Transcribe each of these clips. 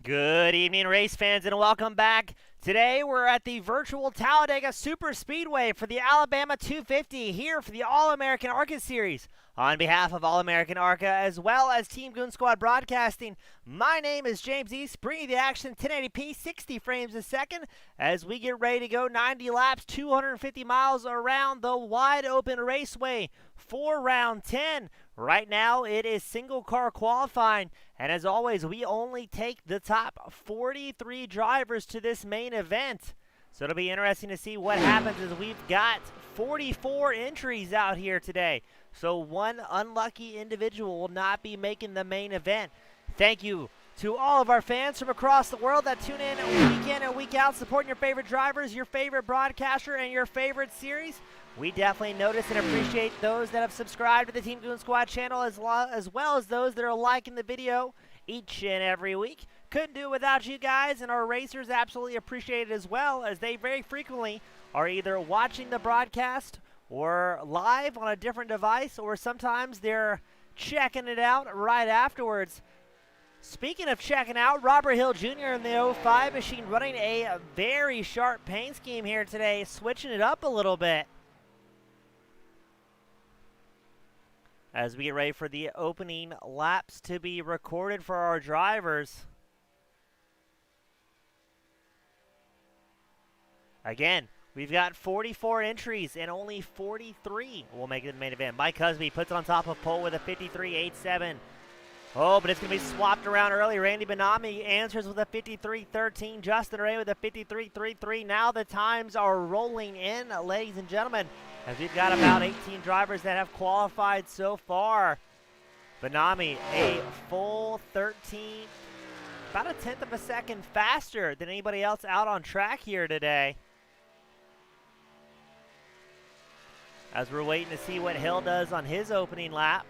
Good evening, race fans, and welcome back. Today we're at the virtual Talladega Superspeedway for the Alabama 250 here for the All-American ARCA Series. On behalf of All-American ARCA as well as Team Goon Squad Broadcasting, my name is James East, bringing the action 1080p, 60 frames a second as we get ready to go 90 laps, 250 miles around the wide open raceway for round 10. Right now it is single car qualifying, and as always we only take the top 43 drivers to this main event. So it'll be interesting to see what happens as we've got 44 entries out here today. So one unlucky individual will not be making the main event. Thank you to all of our fans from across the world that tune in week in and week out, supporting your favorite drivers, your favorite broadcaster, and your favorite series. We definitely notice and appreciate those that have subscribed to the Team Goon Squad channel as well as those that are liking the video each and every week. Couldn't do it without you guys, and our racers absolutely appreciate it as well, as they very frequently are either watching the broadcast or live on a different device, or sometimes they're checking it out right afterwards. Speaking of checking out, Robert Hill Jr. in the 05 machine running a very sharp paint scheme here today, switching it up a little bit as we get ready for the opening laps to be recorded for our drivers. Again, we've got 44 entries and only 43 will make it to the main event. Mike Husby puts it on top of pole with a 53.87. Oh, but it's going to be swapped around early. Randy Benami answers with a 53.13. Justin Ray with a 53.33. Now the times are rolling in, ladies and gentlemen, as we've got about 18 drivers that have qualified so far. Benami, a full 13, about a tenth of a second faster than anybody else out on track here today. As we're waiting to see what Hill does on his opening lap.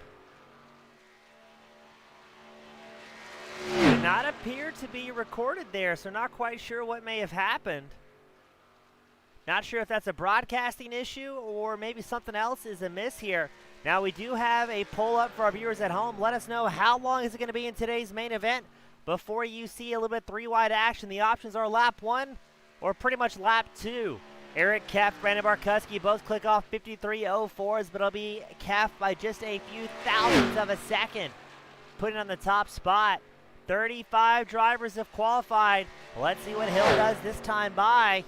Did not appear to be recorded there, so not quite sure what may have happened. Not sure if that's a broadcasting issue or maybe something else is amiss here. Now we do have a poll up for our viewers at home. Let us know how long is it going to be in today's main event before you see a little bit three-wide action. The options are lap 1 or pretty much lap 2. Eric Keff, Brandon Barkuski both click off 53.04s, but it'll be Keff by just a few thousandths of a second, putting on the top spot. 35 drivers have qualified. Let's see what Hill does this time by,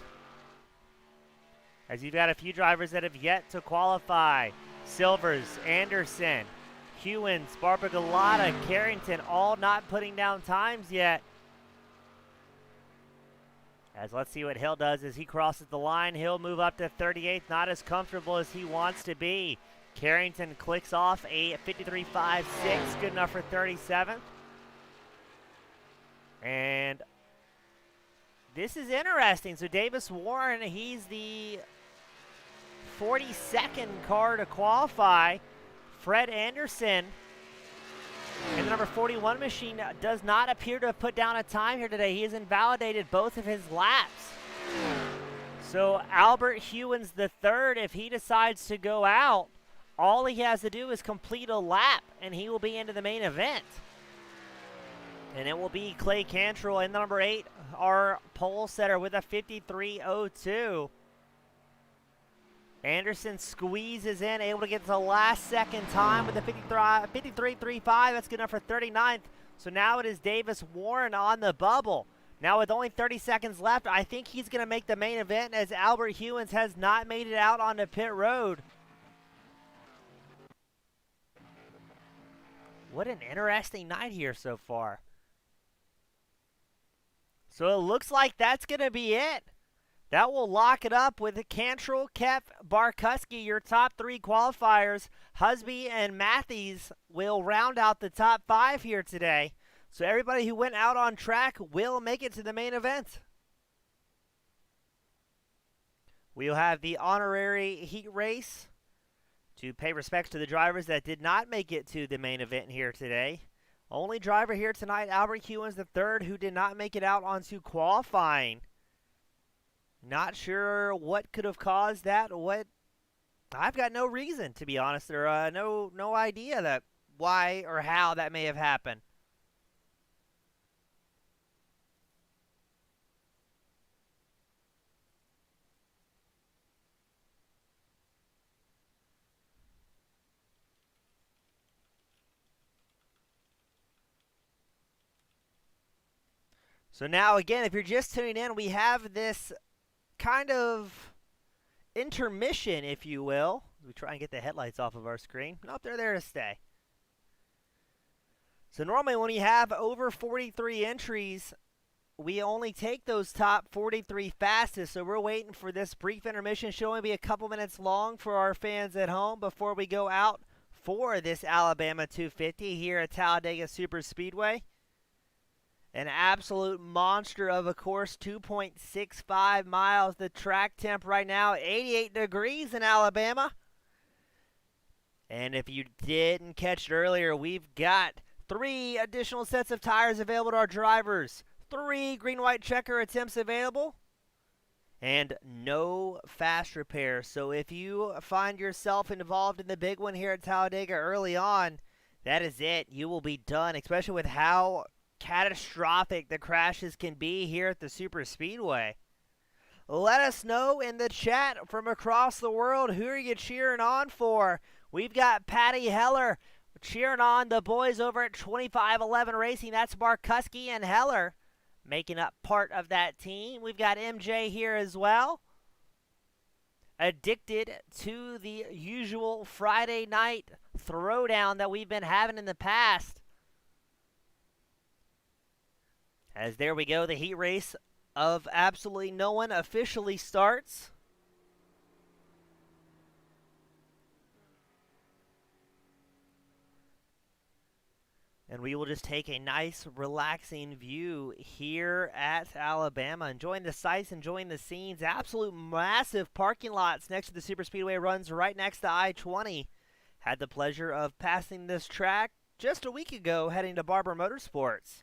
as you've got a few drivers that have yet to qualify. Silvers, Anderson, Hewins, Barbagalata, Carrington, all not putting down times yet. As let's see what Hill does as he crosses the line. He'll move up to 38th, not as comfortable as he wants to be. Carrington clicks off a 53.56, good enough for 37th. And this is interesting. So Davis Warren, he's the 42nd car to qualify. Fred Anderson in the number 41 machine does not appear to have put down a time here today. He has invalidated both of his laps. So Albert Hewins the third, if he decides to go out, All he has to do is complete a lap, and he will be into the main event. And it will be Clay Cantrell in the number 8, our pole setter with a 53.02. Anderson squeezes in, able to get to the last second time with a 53.35. That's good enough for 39th. So now it is Davis Warren on the bubble. Now with only 30 seconds left, I think he's going to make the main event as Albert Hewins has not made it out onto pit road. What an interesting night here so far. So it looks like that's going to be it. That will lock it up with Cantrell, Kep, Barkuski, your top 3 qualifiers. Husby and Matthews will round out the top 5 here today. So everybody who went out on track will make it to the main event. We'll have the honorary heat race to pay respects to the drivers that did not make it to the main event here today. Only driver here tonight, Albert Hewins III, who did not make it out onto qualifying. Not sure what could have caused that. I've got no reason, to be honest, or no idea that why or how that may have happened. So now, again, if you're just tuning in, we have this kind of intermission, if you will. We try and get the headlights off of our screen. Nope, they're there to stay. So normally when you have over 43 entries, we only take those top 43 fastest. So we're waiting for this brief intermission. Should only be a couple minutes long for our fans at home before we go out for this Alabama 250 here at Talladega Superspeedway. An absolute monster of a course, 2.65 miles. The track temp right now, 88 degrees in Alabama. And if you didn't catch it earlier, we've got 3 additional sets of tires available to our drivers. 3 green-white checker attempts available. And no fast repair. So if you find yourself involved in the big one here at Talladega early on, that is it. You will be done, especially with how catastrophic the crashes can be here at the Superspeedway. Let us know in the chat from across the world, who are you cheering on for? We've got Patty Heller cheering on the boys over at 2511 Racing. That's Barkuski and Heller making up part of that team. We've got MJ here as well. Addicted to the usual Friday night throwdown that we've been having in the past. As there we go, the heat race of absolutely no one officially starts. And we will just take a nice, relaxing view here at Alabama. Enjoying the sights, enjoying the scenes. Absolute massive parking lots next to the Superspeedway, runs right next to I-20. Had the pleasure of passing this track just a week ago heading to Barber Motorsports.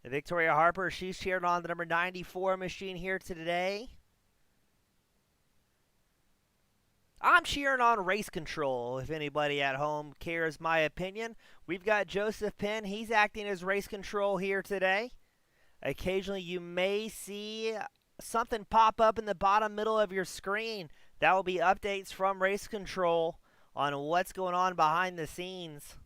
Victoria Harper, she's cheered on the number 94 machine here today. I'm cheering on Race Control, if anybody at home cares my opinion. We've got Joseph Penn. He's acting as Race Control here today. Occasionally you may see something pop up in the bottom middle of your screen. That will be updates from Race Control on what's going on behind the scenes.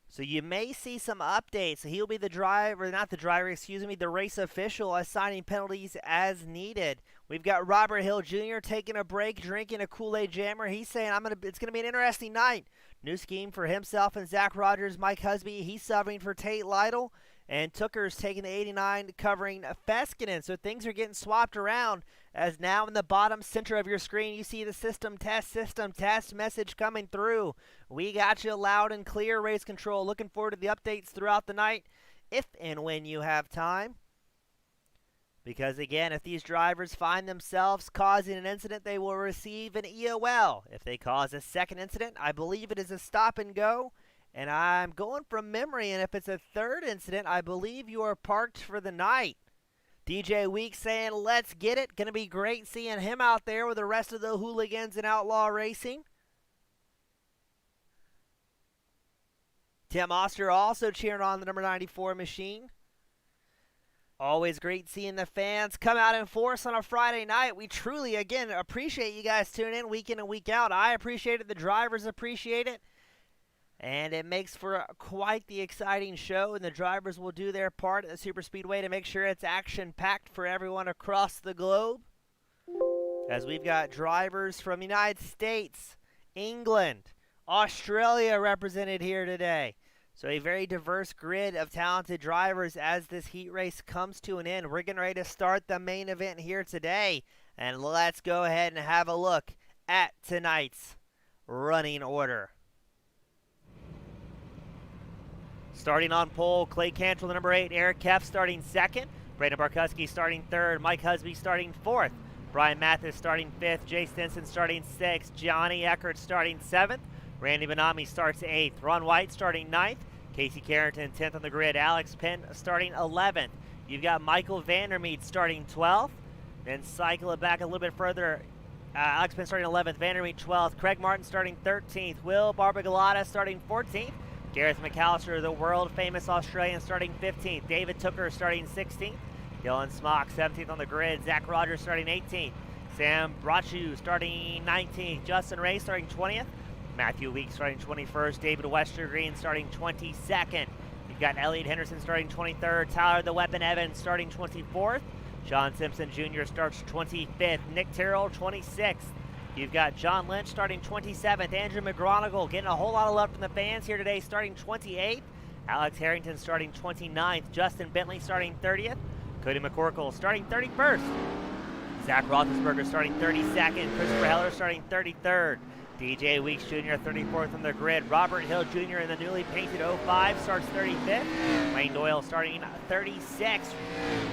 So you may see some updates. He'll be the driver, not the driver, excuse me, the race official, assigning penalties as needed. We've got Robert Hill Jr. taking a break, drinking a Kool-Aid jammer. He's saying it's going to be an interesting night. New scheme for himself and Zach Rogers, Mike Husby. He's subbing for Tate Lytle. And Tooker's taking the 89, covering Feskinen. So things are getting swapped around, as now in the bottom center of your screen, you see the system test message coming through. We got you loud and clear, Race Control. Looking forward to the updates throughout the night, if and when you have time. Because, again, if these drivers find themselves causing an incident, they will receive an EOL. If they cause a second incident, I believe it is a stop and go. And I'm going from memory, and if it's a third incident, I believe you are parked for the night. DJ Weeks saying, let's get it. Going to be great seeing him out there with the rest of the hooligans in Outlaw Racing. Tim Oster also cheering on the number 94 machine. Always great seeing the fans come out in force on a Friday night. We truly, again, appreciate you guys tuning in week and week out. I appreciate it. The drivers appreciate it. And it makes for quite the exciting show, and the drivers will do their part at the Superspeedway to make sure it's action-packed for everyone across the globe. As we've got drivers from the United States, England, Australia represented here today. So a very diverse grid of talented drivers as this heat race comes to an end. We're getting ready to start the main event here today. And let's go ahead and have a look at tonight's running order. Starting on pole, Clay Cantrell, the number 8. Eric Keff starting second. Brandon Barkuski starting third. Mike Husby starting fourth. Brian Mathis starting fifth. Jay Stinson starting sixth. Johnny Eckert starting seventh. Randy Benami starts 8th. Ron White starting 9th. Casey Carrington 10th on the grid. Alex Penn starting 11th. You've got Michael Vandermeet starting 12th. Then cycle it back a little bit further. Alex Penn starting 11th. Vandermeet 12th. Craig Martin starting 13th. Will Barbagalata starting 14th. Gareth McAllister, the world-famous Australian, starting 15th. David Tooker starting 16th. Dylan Smock 17th on the grid. Zach Rogers starting 18th. Sam Brachu starting 19th. Justin Ray starting 20th. Matthew Weeks starting 21st. David Westergreen starting 22nd. You've got Elliot Henderson starting 23rd. Tyler the Weapon Evans starting 24th. Sean Simpson Jr. starts 25th. Nick Terrell 26th. You've got John Lynch starting 27th. Andrew McGronigal getting a whole lot of love from the fans here today, starting 28th. Alex Harrington starting 29th. Justin Bentley starting 30th. Cody McCorkle starting 31st. Zach Roethlisberger starting 32nd. Christopher Heller starting 33rd. DJ Weeks Jr. 34th on the grid. Robert Hill Jr. in the newly painted 05 starts 35th. Wayne Doyle starting 36th.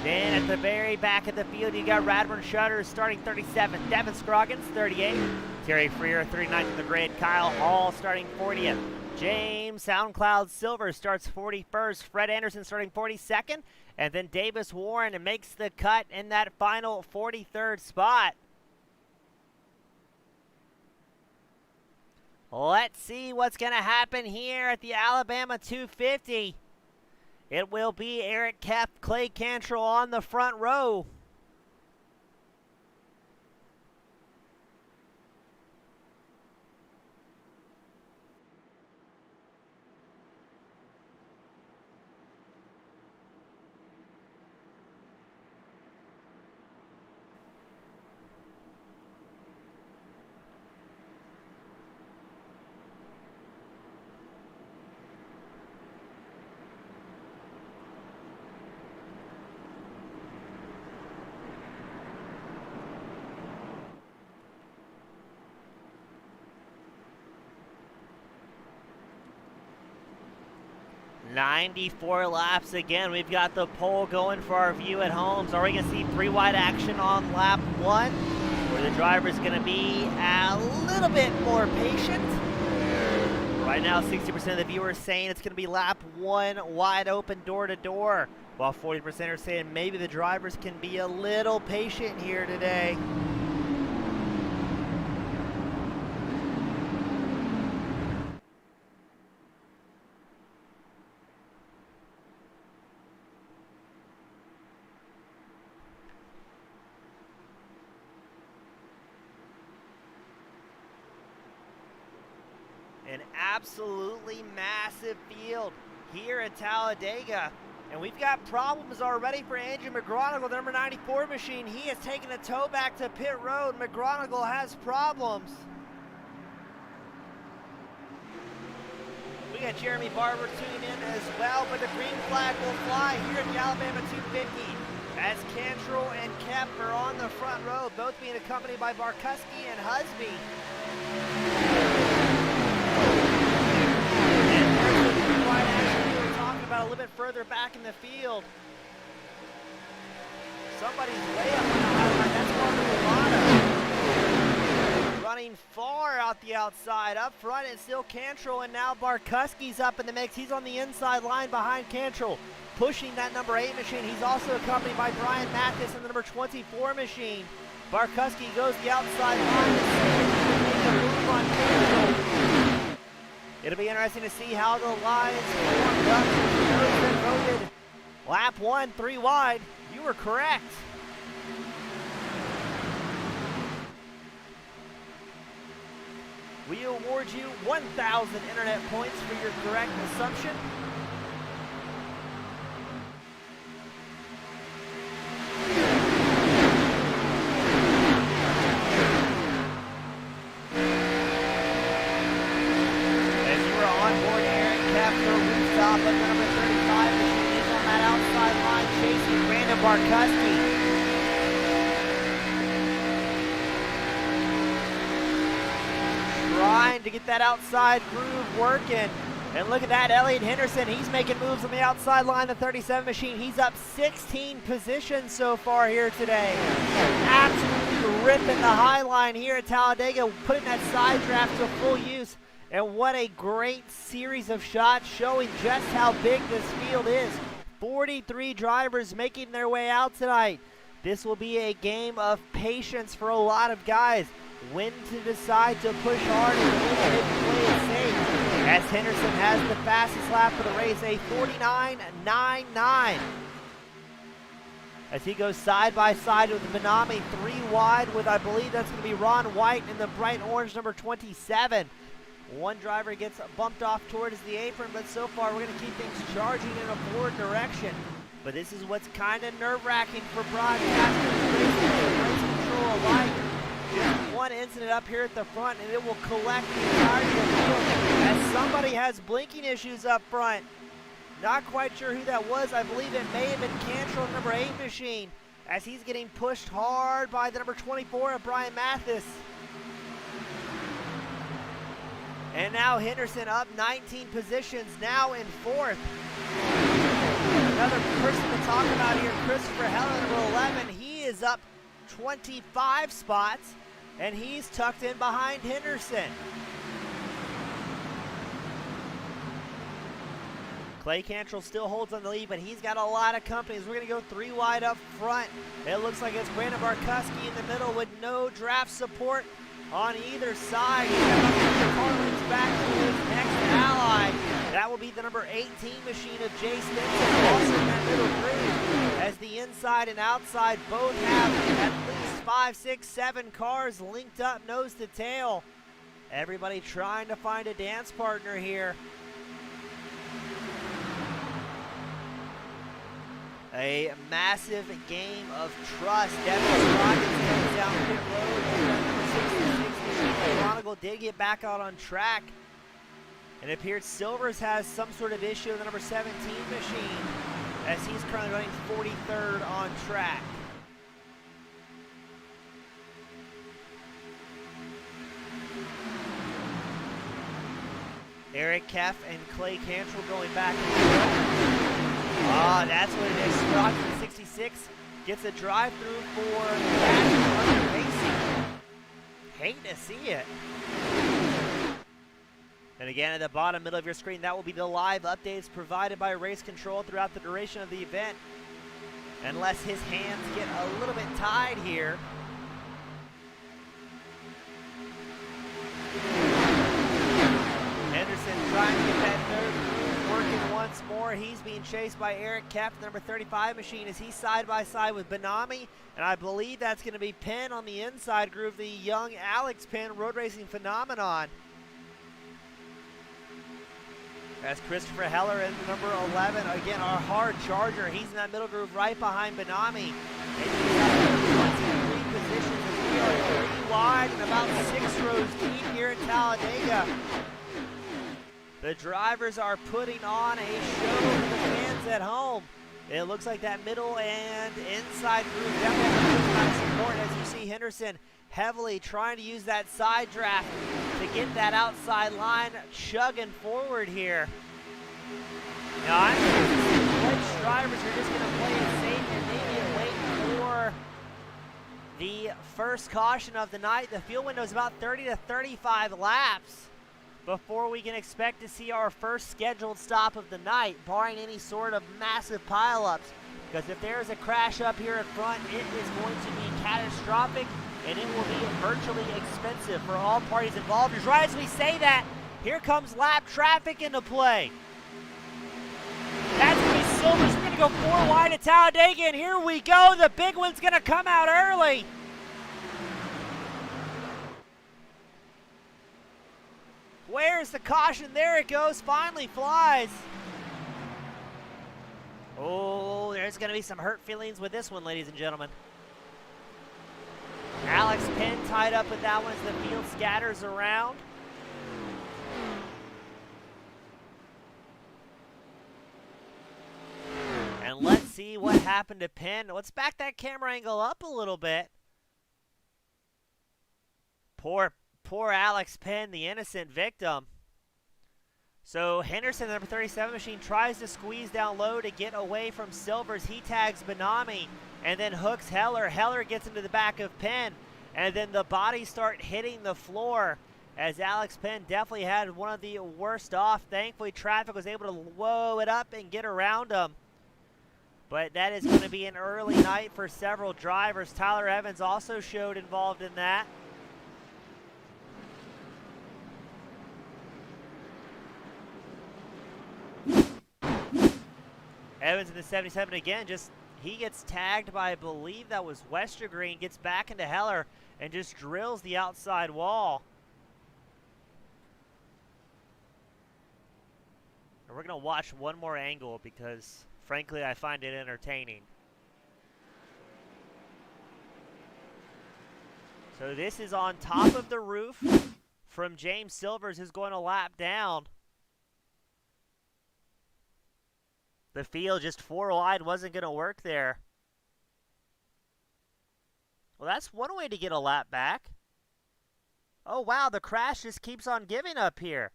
Then at the very back of the field, you got Radburn Shutters starting 37th. Devin Scroggins 38th. Terry Freer 39th on the grid. Kyle Hall starting 40th. James SoundCloud Silver starts 41st. Fred Anderson starting 42nd. And then Davis Warren makes the cut in that final 43rd spot. Let's see what's going to happen here at the Alabama 250. It will be Eric Keff, Clay Cantrell on the front row. "94 laps again." We've got the pole going for our view at homes. Are we going to see 3-wide action on lap 1? Where the driver's going to be a little bit more patient. Right now, 60% of the viewers saying it's going to be lap 1 wide open door to door, while 40% are saying maybe the drivers can be a little patient here today. An absolutely massive field here at Talladega. And we've got problems already for Andrew McGronigal, the number 94 machine. He has taken a tow back to pit road. McGronigal has problems. We got Jeremy Barber tuning in as well, but the green flag will fly here at the Alabama 250 as Cantrell and Keff are on the front row, both being accompanied by Barkuski and Husby. About a little bit further back in the field. Somebody's way up on the highline. That's Barbagalata. running far out the outside. Up front, it's still Cantrell, and now Barkuski's up in the mix. He's on the inside line behind Cantrell, pushing that number 8 machine. He's also accompanied by Brian Mathis in the number 24 machine. Barkuski goes the outside line to see if he can make a move on Cantrell. It'll be interesting to see how the lines formed up. Those that voted lap 1 3 wide, you were correct. We award you 1,000 internet points for your correct assumption. As you were on board, Aaron Kepler, rooftop of the number 35 machine is on that outside line chasing Brandon Barkuski. Trying to get that outside groove working. And look at that, Elliot Henderson. He's making moves on the outside line, the 37 machine. He's up 16 positions so far here today. Absolutely ripping the high line here at Talladega, putting that side draft to full use. And what a great series of shots showing just how big this field is. 43 drivers making their way out tonight. This will be a game of patience for a lot of guys. When to decide to push hard and when to play it safe. As Henderson has the fastest lap of the race, a 49.99. As he goes side by side with Benami, 3 wide with, I believe that's going to be Ron White in the bright orange number 27. One driver gets bumped off towards the apron, but so far we're going to keep things charging in a forward direction. But this is what's kind of nerve-wracking for broadcasters, race control alike. Just one incident up here at the front, and it will collect the entirety of the field as somebody has blinking issues up front. Not quite sure who that was. I believe it may have been Cantrell, number 8 machine, as he's getting pushed hard by the number 24 of Brian Mathis. And now Henderson up 19 positions, now in 4th. Another person to talk about here, Christopher Heller, number 11. He is up 25 spots, and he's tucked in behind Henderson. Clay Cantrell still holds on the lead, but he's got a lot of company. We're going to go 3 wide up front. It looks like it's Brandon Barkuski in the middle with no draft support on either side. He's got Carlin's back to his next ally. That will be the number 18 machine of Jay Stinson, also in that middle groove, as the inside and outside both have at least 5, 6, 7 cars linked up nose to tail. Everybody trying to find a dance partner here. A massive game of trust. Devin Rockets comes down pit road. Number 66 machine Chronicle did get back out on track. And it appears Silvers has some sort of issue with the number 17 machine, as he's currently running 43rd on track. Eric Keff and Clay Cantrell going back and forth. Ah, that's what it is. Sprocket 66 gets a drive-through for Racing. Hate to see it. And again, at the bottom middle of your screen, that will be the live updates provided by Race Control throughout the duration of the event. Unless his hands get a little bit tied here. Henderson trying to get that third groove working once more. He's being chased by Eric Keff, number 35 machine, as he's side by side with Benami. And I believe that's going to be Penn on the inside groove, the young Alex Penn, road racing phenomenon. As Christopher Heller in number 11, again, our hard charger. He's in that middle groove right behind Benami. And he's got 23 positions as we are 3 wide and about 6 rows deep here at Talladega. The drivers are putting on a show for the fans at home. It looks like that middle and inside groove definitely gives that support, as you see Henderson heavily trying to use that side draft to get that outside line chugging forward here. Now I'm which drivers are just going to play it safe and maybe wait for the first caution of the night. The fuel window is about 30 to 35 laps before we can expect to see our first scheduled stop of the night, barring any sort of massive pileups. Because if there is a crash up here in front, it is going to be catastrophic, and it will be virtually expensive for all parties involved. As right as we say that, here comes lap traffic into play. That's going to be Silvers. We're going to go 4 wide at Talladega, and here we go. The big one's going to come out early. Where's the caution? There it goes. Finally flies. Oh, there's going to be some hurt feelings with this one, ladies and gentlemen. Alex Penn tied up with that one as the field scatters around. And let's see what happened to Penn. Let's back that camera angle up a little bit. Poor Alex Penn, the innocent victim. So Henderson, the number 37 machine, tries to squeeze down low to get away from Silvers. He tags Benami and then hooks Heller. Heller gets into the back of Penn, and then the bodies start hitting the floor as Alex Penn definitely had one of the worst off. Thankfully, traffic was able to whoa it up and get around him. But that is going to be an early night for several drivers. Tyler Evans also showed involved in that. Evans in the 77 again, he gets tagged by, I believe that was Westergreen, gets back into Heller and just drills the outside wall. And we're going to watch one more angle because, frankly, I find it entertaining. So this is on top of the roof from James Silvers, who's going to lap down. The field just 4 wide wasn't going to work there. Well, that's one way to get a lap back. Oh, wow, the crash just keeps on giving up here.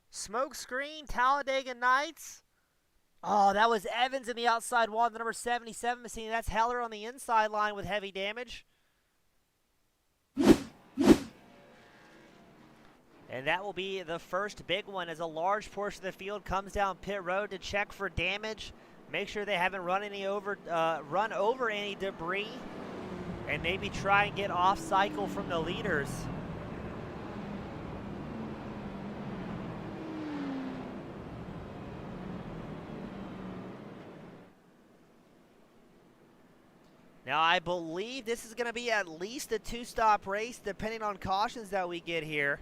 Smoke screen, Talladega Nights. Oh, that was Evans in the outside wall, the number 77 machine. That's Heller on the inside line with heavy damage. And that will be the first big one as a large portion of the field comes down pit road to check for damage, make sure they haven't run over any debris, and maybe try and get off cycle from the leaders. Now, I believe this is going to be at least a 2-stop race, depending on cautions that we get here.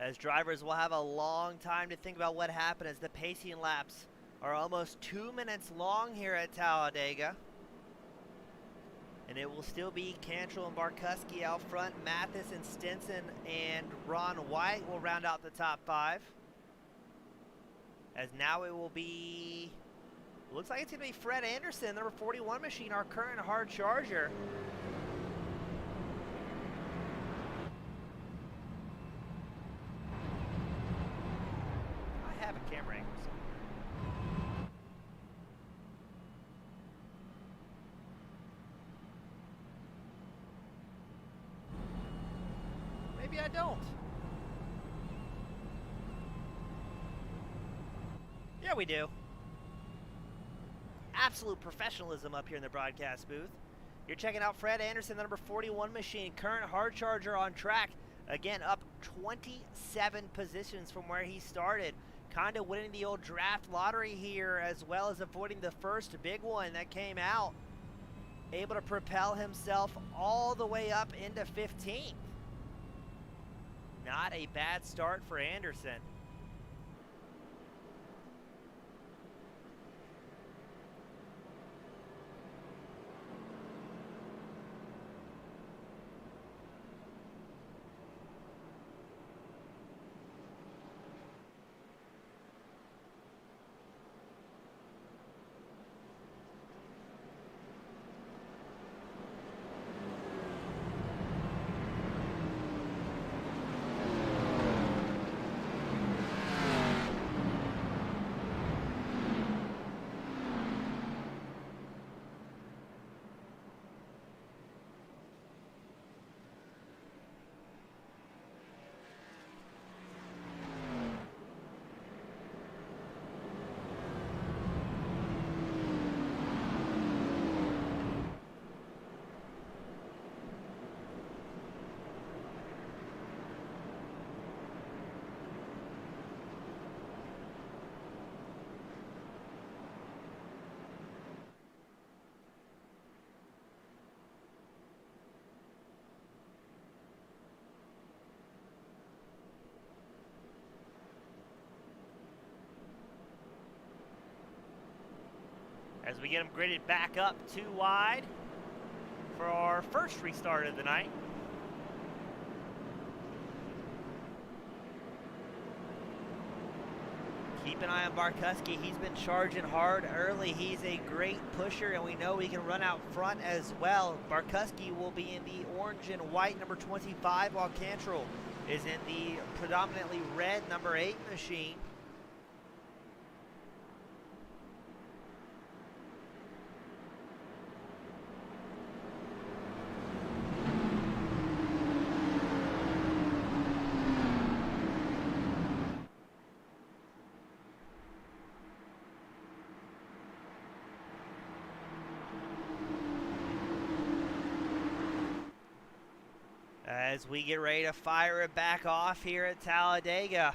As drivers will have a long time to think about what happened, as the pacing laps are almost 2 minutes long here at Talladega. And it will still be Cantrell and Barkuski out front. Mathis and Stinson and Ron White will round out the top 5. As now it will be, looks like it's going to be Fred Anderson, number 41 machine, our current hard charger. I have a camera angle somewhere. Maybe I don't. Yeah, we do. Absolute professionalism up here in the broadcast booth. You're checking out Fred Anderson, the number 41 machine, current hard charger on track. Again, up 27 positions from where he started. Kind of winning the old draft lottery here, as well as avoiding the first big one that came out. Able to propel himself all the way up into 15th. Not a bad start for Anderson. as we get them gridded back up 2 wide for our first restart of the night. Keep an eye on Barkuski. He's been charging hard early. He's a great pusher, and we know he can run out front as well. Barkuski will be in the orange and white number 25, while Cantrell is in the predominantly red number 8 machine. As we get ready to fire it back off here at Talladega.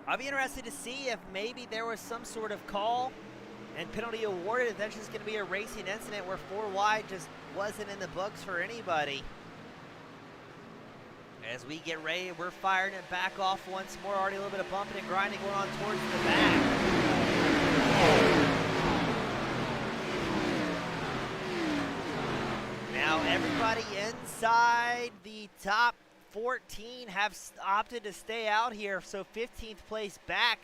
I'll be interested to see if maybe there was some sort of call and penalty awarded. If that's just going to be a racing incident where 4 wide just wasn't in the books for anybody. As we get ready, we're firing it back off once more. Already a little bit of bumping and grinding going on towards the back. Now everybody inside the top 14 have opted to stay out here. So 15th place back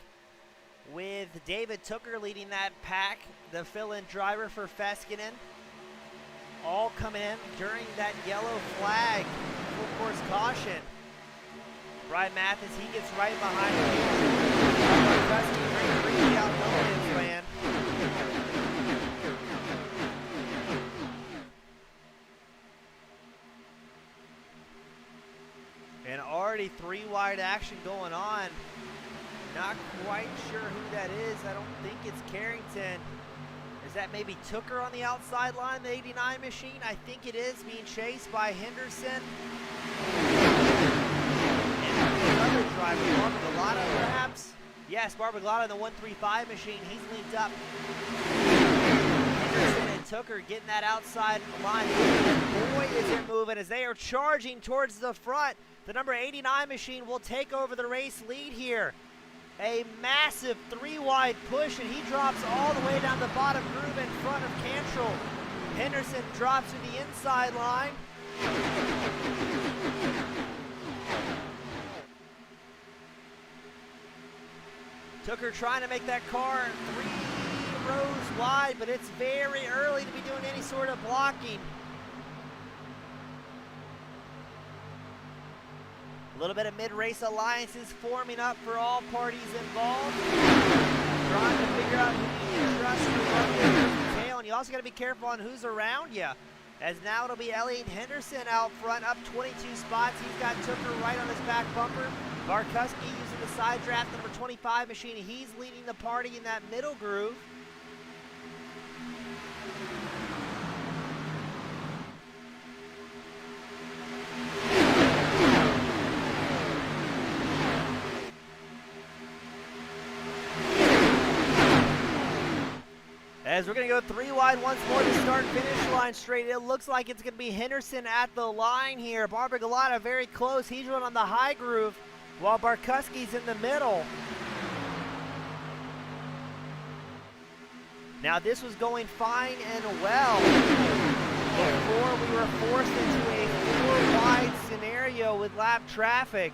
with David Tooker leading that pack, the fill-in driver for Feskinen. All coming in during that yellow flag. Full course caution. Brian Mathis, he gets right behind him. And already 3 wide action going on. Not quite sure who that is. I don't think it's Carrington. Is that maybe Tooker on the outside line, the 89 machine? I think it is, being chased by Henderson. And another driver, Barbagalata perhaps? Yes, Barbagalata in the 135 machine. He's linked up. Henderson and Tooker getting that outside line. And boy, is it moving as they are charging towards the front. The number 89 machine will take over the race lead here. A massive 3 wide push, and he drops all the way down the bottom groove in front of Cantrell. Henderson drops to the inside line. Tooker trying to make that car 3 rows wide, but it's very early to be doing any sort of blocking. A little bit of mid-race alliances forming up for all parties involved. Trying to figure out who you can trust for the tail, and you also got to be careful on who's around you. As now it'll be Elliot Henderson out front, up 22 spots. He's got Tooker right on his back bumper. Barkuski using the side draft number 25 machine. He's leading the party in that middle groove. As we're going to go 3 wide once more to start-finish line straight. It looks like it's going to be Henderson at the line here. Barbagalata very close. He's running on the high groove while Barkuski's in the middle. Now this was going fine and well before we were forced into a 4 wide scenario with lap traffic.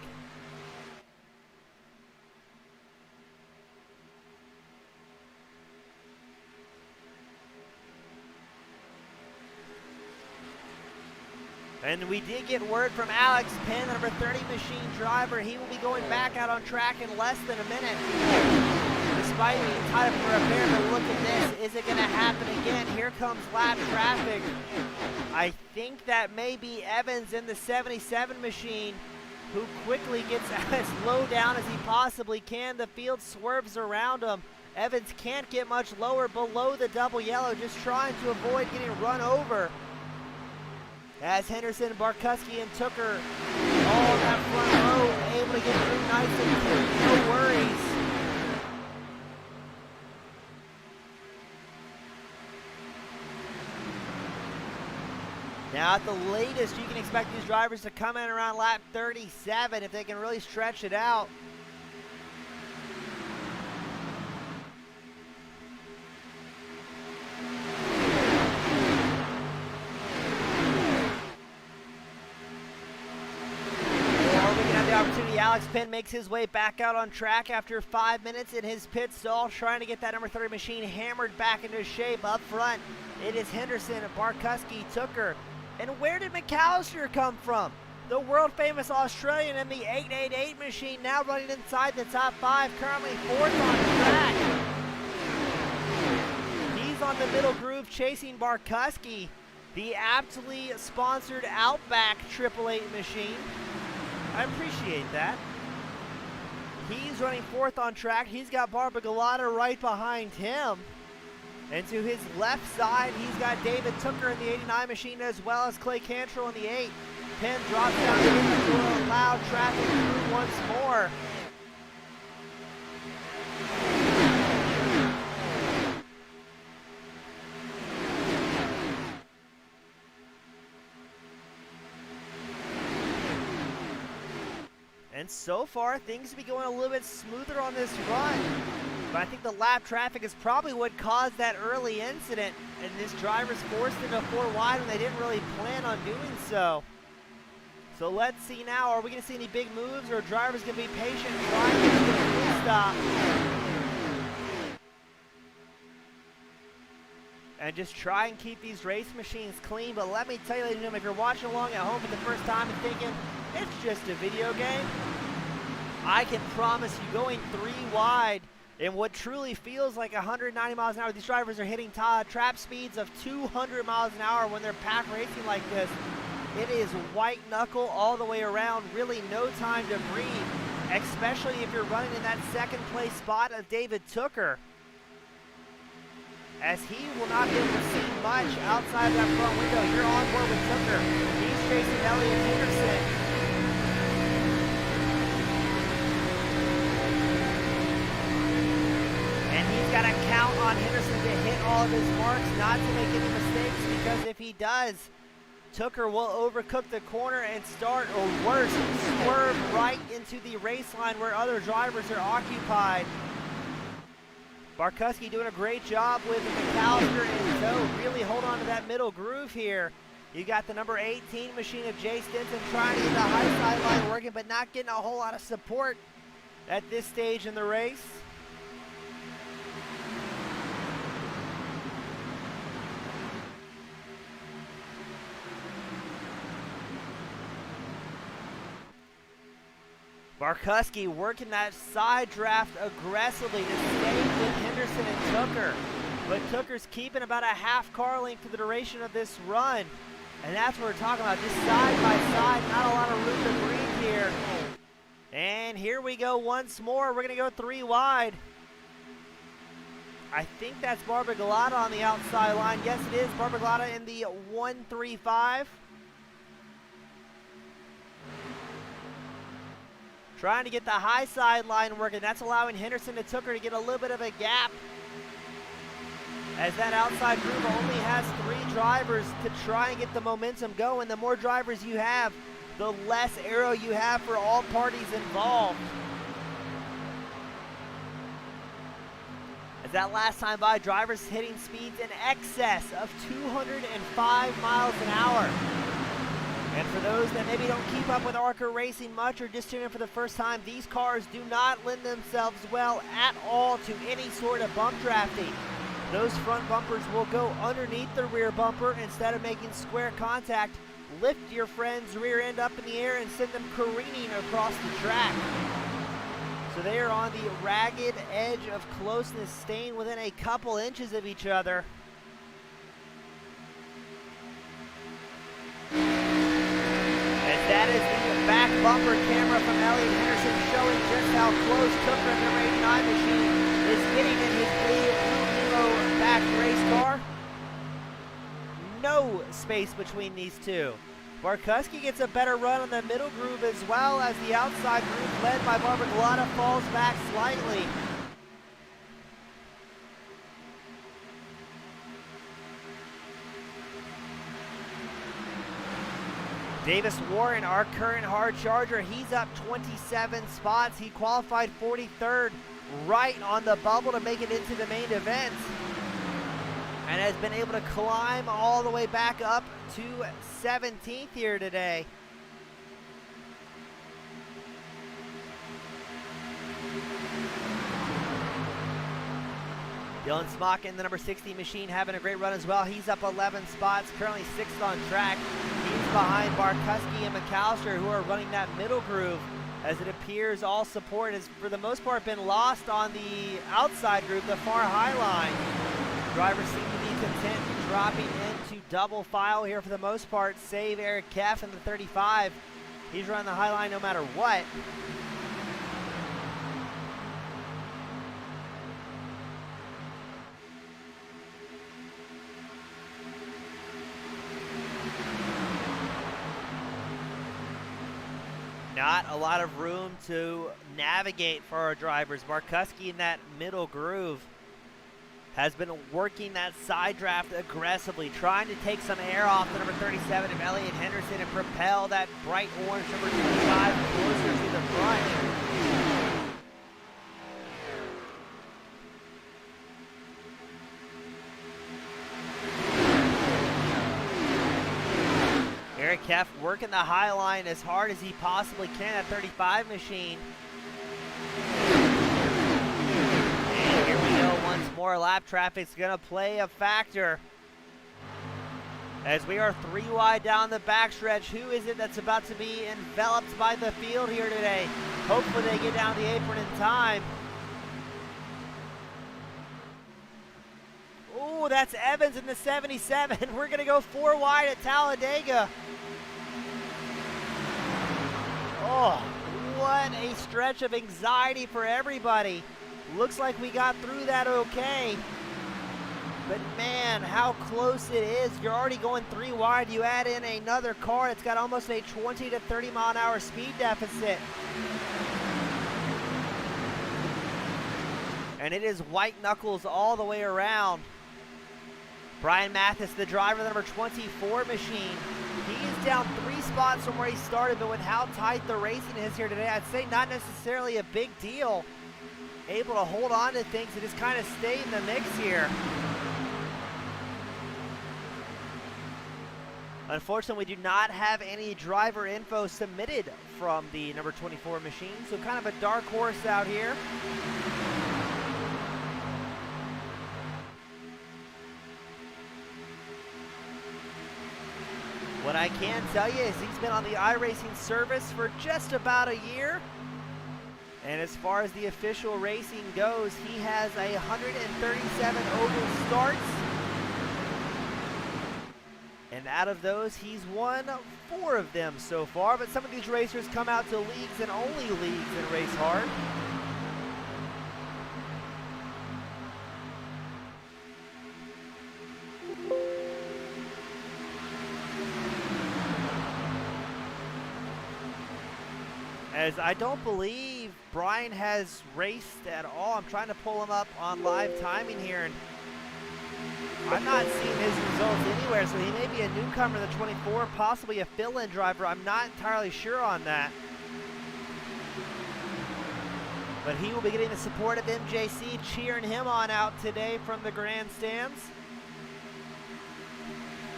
And we did get word from Alex Penn, the number 30 machine driver. He will be going back out on track in less than a minute. Despite being tied up for a repair, but look at this. Is it going to happen again? Here comes lap traffic. I think that may be Evans in the 77 machine, who quickly gets as low down as he possibly can. The field swerves around him. Evans can't get much lower below the double yellow, just trying to avoid getting run over. As Henderson, Barkuski, and Tooker all in that front row, able to get through nice and clean, no worries. Now at the latest, you can expect these drivers to come in around lap 37 if they can really stretch it out. Opportunity. Alex Penn makes his way back out on track after 5 minutes in his pit stall, trying to get that number 30 machine hammered back into shape. Up front, it is Henderson, Barkuski, Tooker. And where did McAllister come from? The world famous Australian in the 888 machine, now running inside the top 5, currently 4th on track. He's on the middle groove chasing Barkuski, the aptly sponsored Outback 888 machine. I appreciate that. He's running 4th on track. He's got Barbagalata right behind him. And to his left side, he's got David Tooker in the 89 machine, as well as Clay Cantrell in the 8. Penn drops down to the loud traffic through once more. And so far, things will be going a little bit smoother on this run. But I think the lap traffic is probably what caused that early incident. And this driver's forced into 4 wide when they didn't really plan on doing so. So let's see now, are we going to see any big moves, or are drivers going to be patient trying to get a full stop? And just try and keep these race machines clean. But let me tell you, ladies and gentlemen, if you're watching along at home for the first time and thinking, it's just a video game, I can promise you, going 3 wide in what truly feels like 190 miles an hour, these drivers are hitting trap speeds of 200 miles an hour when they're pack racing like this. It is white knuckle all the way around, really no time to breathe, especially if you're running in that 2nd place spot of David Tooker, as he will not be able to see much outside that front window. You're on board with Tooker. He's chasing Elliott Henderson. Got to count on Henderson to hit all of his marks, not to make any mistakes, because if he does, Tooker will overcook the corner and start, or worse, swerve right into the race line where other drivers are occupied. Barkuski doing a great job with McAllister in tow. Really hold on to that middle groove here. You got the number 18 machine of Jay Stinson trying to get the high sideline working, but not getting a whole lot of support at this stage in the race. Barkuski working that side draft aggressively to stay with Henderson and Tooker. But Tooker's keeping about a half car length for the duration of this run. And that's what we're talking about, just side by side, not a lot of room to breathe here. And here we go once more. We're going to go 3 wide. I think that's Barbagalata on the outside line. Yes, it is. Barbagalata in the 135. Trying to get the high sideline working. That's allowing Henderson and Tooker to get a little bit of a gap, as that outside group only has 3 drivers to try and get the momentum going. The more drivers you have, the less aero you have for all parties involved. As that last time by, drivers hitting speeds in excess of 205 miles an hour. And for those that maybe don't keep up with ARCA racing much, or just tune in for the first time, these cars do not lend themselves well at all to any sort of bump drafting. Those front bumpers will go underneath the rear bumper instead of making square contact. Lift your friend's rear end up in the air and send them careening across the track. So they are on the ragged edge of closeness, staying within a couple inches of each other. That is the back bumper camera from Elliott Henderson, showing just how close Tooker, number 89 machine, is getting in his blue back race car. No space between these two. Barkuski gets a better run on the middle groove, as well as the outside groove led by Barbagalata falls back slightly. Davis Warren, our current hard charger, he's up 27 spots. He qualified 43rd, right on the bubble to make it into the main event, and has been able to climb all the way back up to 17th here today. Dylan Smock in the number 60 machine having a great run as well. He's up 11 spots, currently 6th on track. He's behind Barkuski and McAllister, who are running that middle groove. As it appears, all support has, for the most part, been lost on the outside group, the far high line. Drivers seem to be content dropping into double file here for the most part, save Eric Keff in the 35. He's running the high line no matter what. Not a lot of room to navigate for our drivers. Barkuski in that middle groove has been working that side draft aggressively, trying to take some air off the number 37 of Elliott Henderson and propel that bright orange number 25 closer to the front. Eric Keff working the high line as hard as he possibly can at 35 machine. And here we go once more. Lap traffic's going to play a factor as we are 3 wide down the backstretch. Who is it that's about to be enveloped by the field here today? Hopefully they get down the apron in time. Oh, that's Evans in the 77. We're going to go 4 wide at Talladega. Oh, what a stretch of anxiety for everybody. Looks like we got through that okay. But man, how close it is. You're already going 3 wide. You add in another car, it's got almost a 20 to 30 mile an hour speed deficit. And it is white knuckles all the way around. Brian Mathis, the driver of the number 24 machine, he is down 3 spots from where he started, but with how tight the racing is here today, I'd say not necessarily a big deal. Able to hold on to things and just kind of stay in the mix here. Unfortunately, we do not have any driver info submitted from the number 24 machine, so kind of a dark horse out here. What I can tell you is he's been on the iRacing service for just about a year. And as far as the official racing goes, he has 137 oval starts. And out of those, he's won 4 of them so far. But some of these racers come out to leagues and only leagues and race hard. As I don't believe Brian has raced at all. I'm trying to pull him up on live timing here, and I'm not seeing his results anywhere, so he may be a newcomer to the 24, possibly a fill-in driver. I'm not entirely sure on that. But he will be getting the support of MJC cheering him on out today from the grandstands.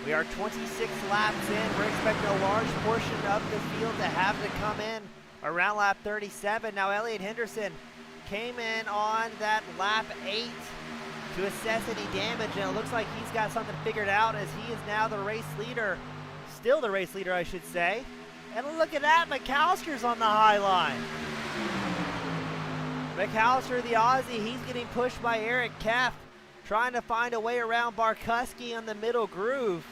We are 26 laps in. We're expecting a large portion of the field to have to come in around lap 37. Now Elliott Henderson came in on that lap 8 to assess any damage, and it looks like he's got something figured out as he is now the race leader. Still the race leader, I should say. And look at that, McAllister's on the high line. McAllister, the Aussie, he's getting pushed by Eric Keff, trying to find a way around Barkuski on the middle groove.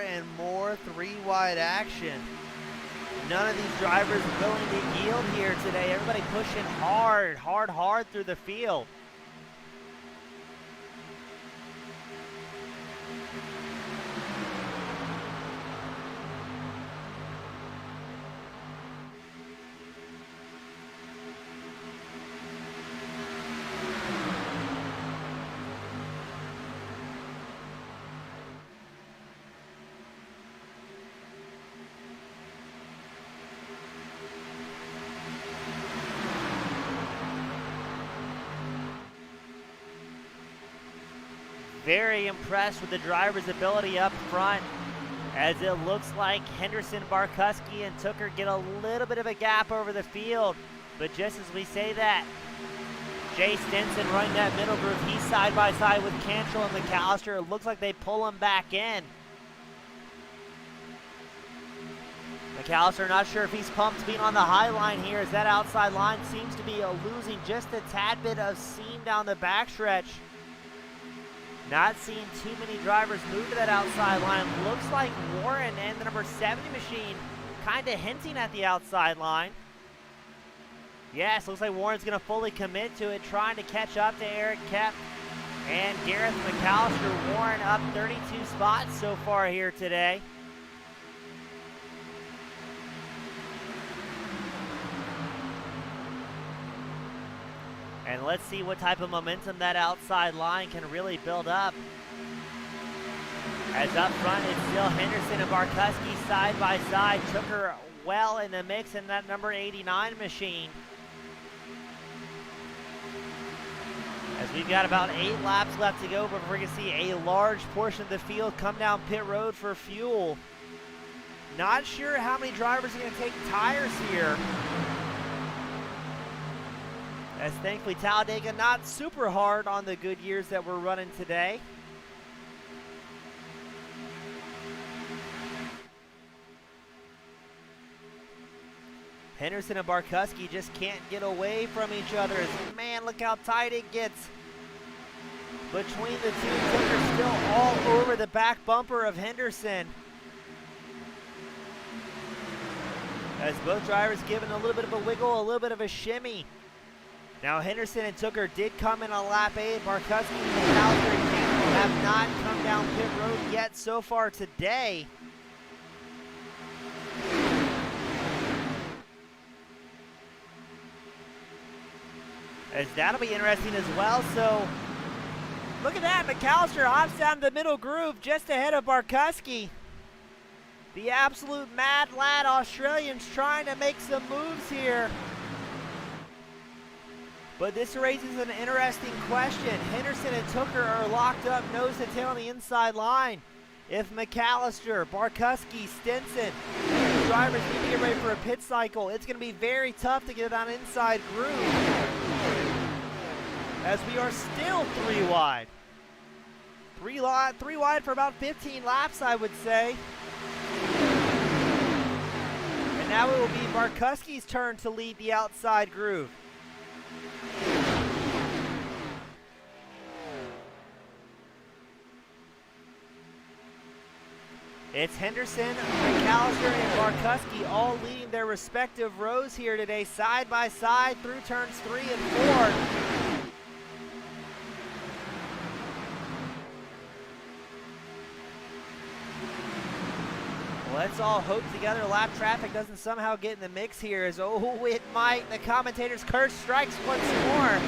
And more 3-wide action. None of these drivers willing to yield here today. Everybody pushing hard through the field. Very impressed with the driver's ability up front, as it looks like Henderson, Barkuski, and Tooker get a little bit of a gap over the field. But just as we say that, Jay Stinson running that middle group. He's side by side with Cantrell and McAllister. It looks like they pull him back in. McAllister not sure if he's pumped being on the high line here, as that outside line seems to be losing just a tad bit of steam down the backstretch. Not seeing too many drivers move to that outside line. Looks like Warren and the number 70 machine kind of hinting at the outside line. Yes, looks like Warren's going to fully commit to it, trying to catch up to Eric Kep and Gareth McAllister. Warren up 32 spots so far here today. And let's see what type of momentum that outside line can really build up. As up front, it's still Henderson and Barkuski side by side. Tooker well in the mix in that number 89 machine. As we've got about 8 laps left to go before we can see a large portion of the field come down pit road for fuel. Not sure how many drivers are going to take tires here, as thankfully Talladega not super hard on the Goodyears that we're running today. Henderson and Barkuski just can't get away from each other. Man, look how tight it gets between the two. Tooker still all over the back bumper of Henderson, as both drivers giving a little bit of a wiggle, a little bit of a shimmy. Now Henderson and Tooker did come in on lap 8. Barkuski and McAllister and Cantrell have not come down pit road yet so far today. As that'll be interesting as well. So look at that, McAllister hops down the middle groove just ahead of Barkuski. The absolute mad lad Australians trying to make some moves here. But this raises an interesting question. Henderson and Tooker are locked up nose to tail on the inside line. If McAllister, Barkuski, Stinson, these drivers need to get ready for a pit cycle, it's going to be very tough to get on inside groove, as we are still 3 wide. 3 wide for about 15 laps, I would say. And now it will be Barkuski's turn to lead the outside groove. It's Henderson, McAllister, and Barkuski all leading their respective rows here today, side by side through turns 3 and 4. Let's all hope together lap traffic doesn't somehow get in the mix here, as oh, it might. The commentator's curse strikes once more.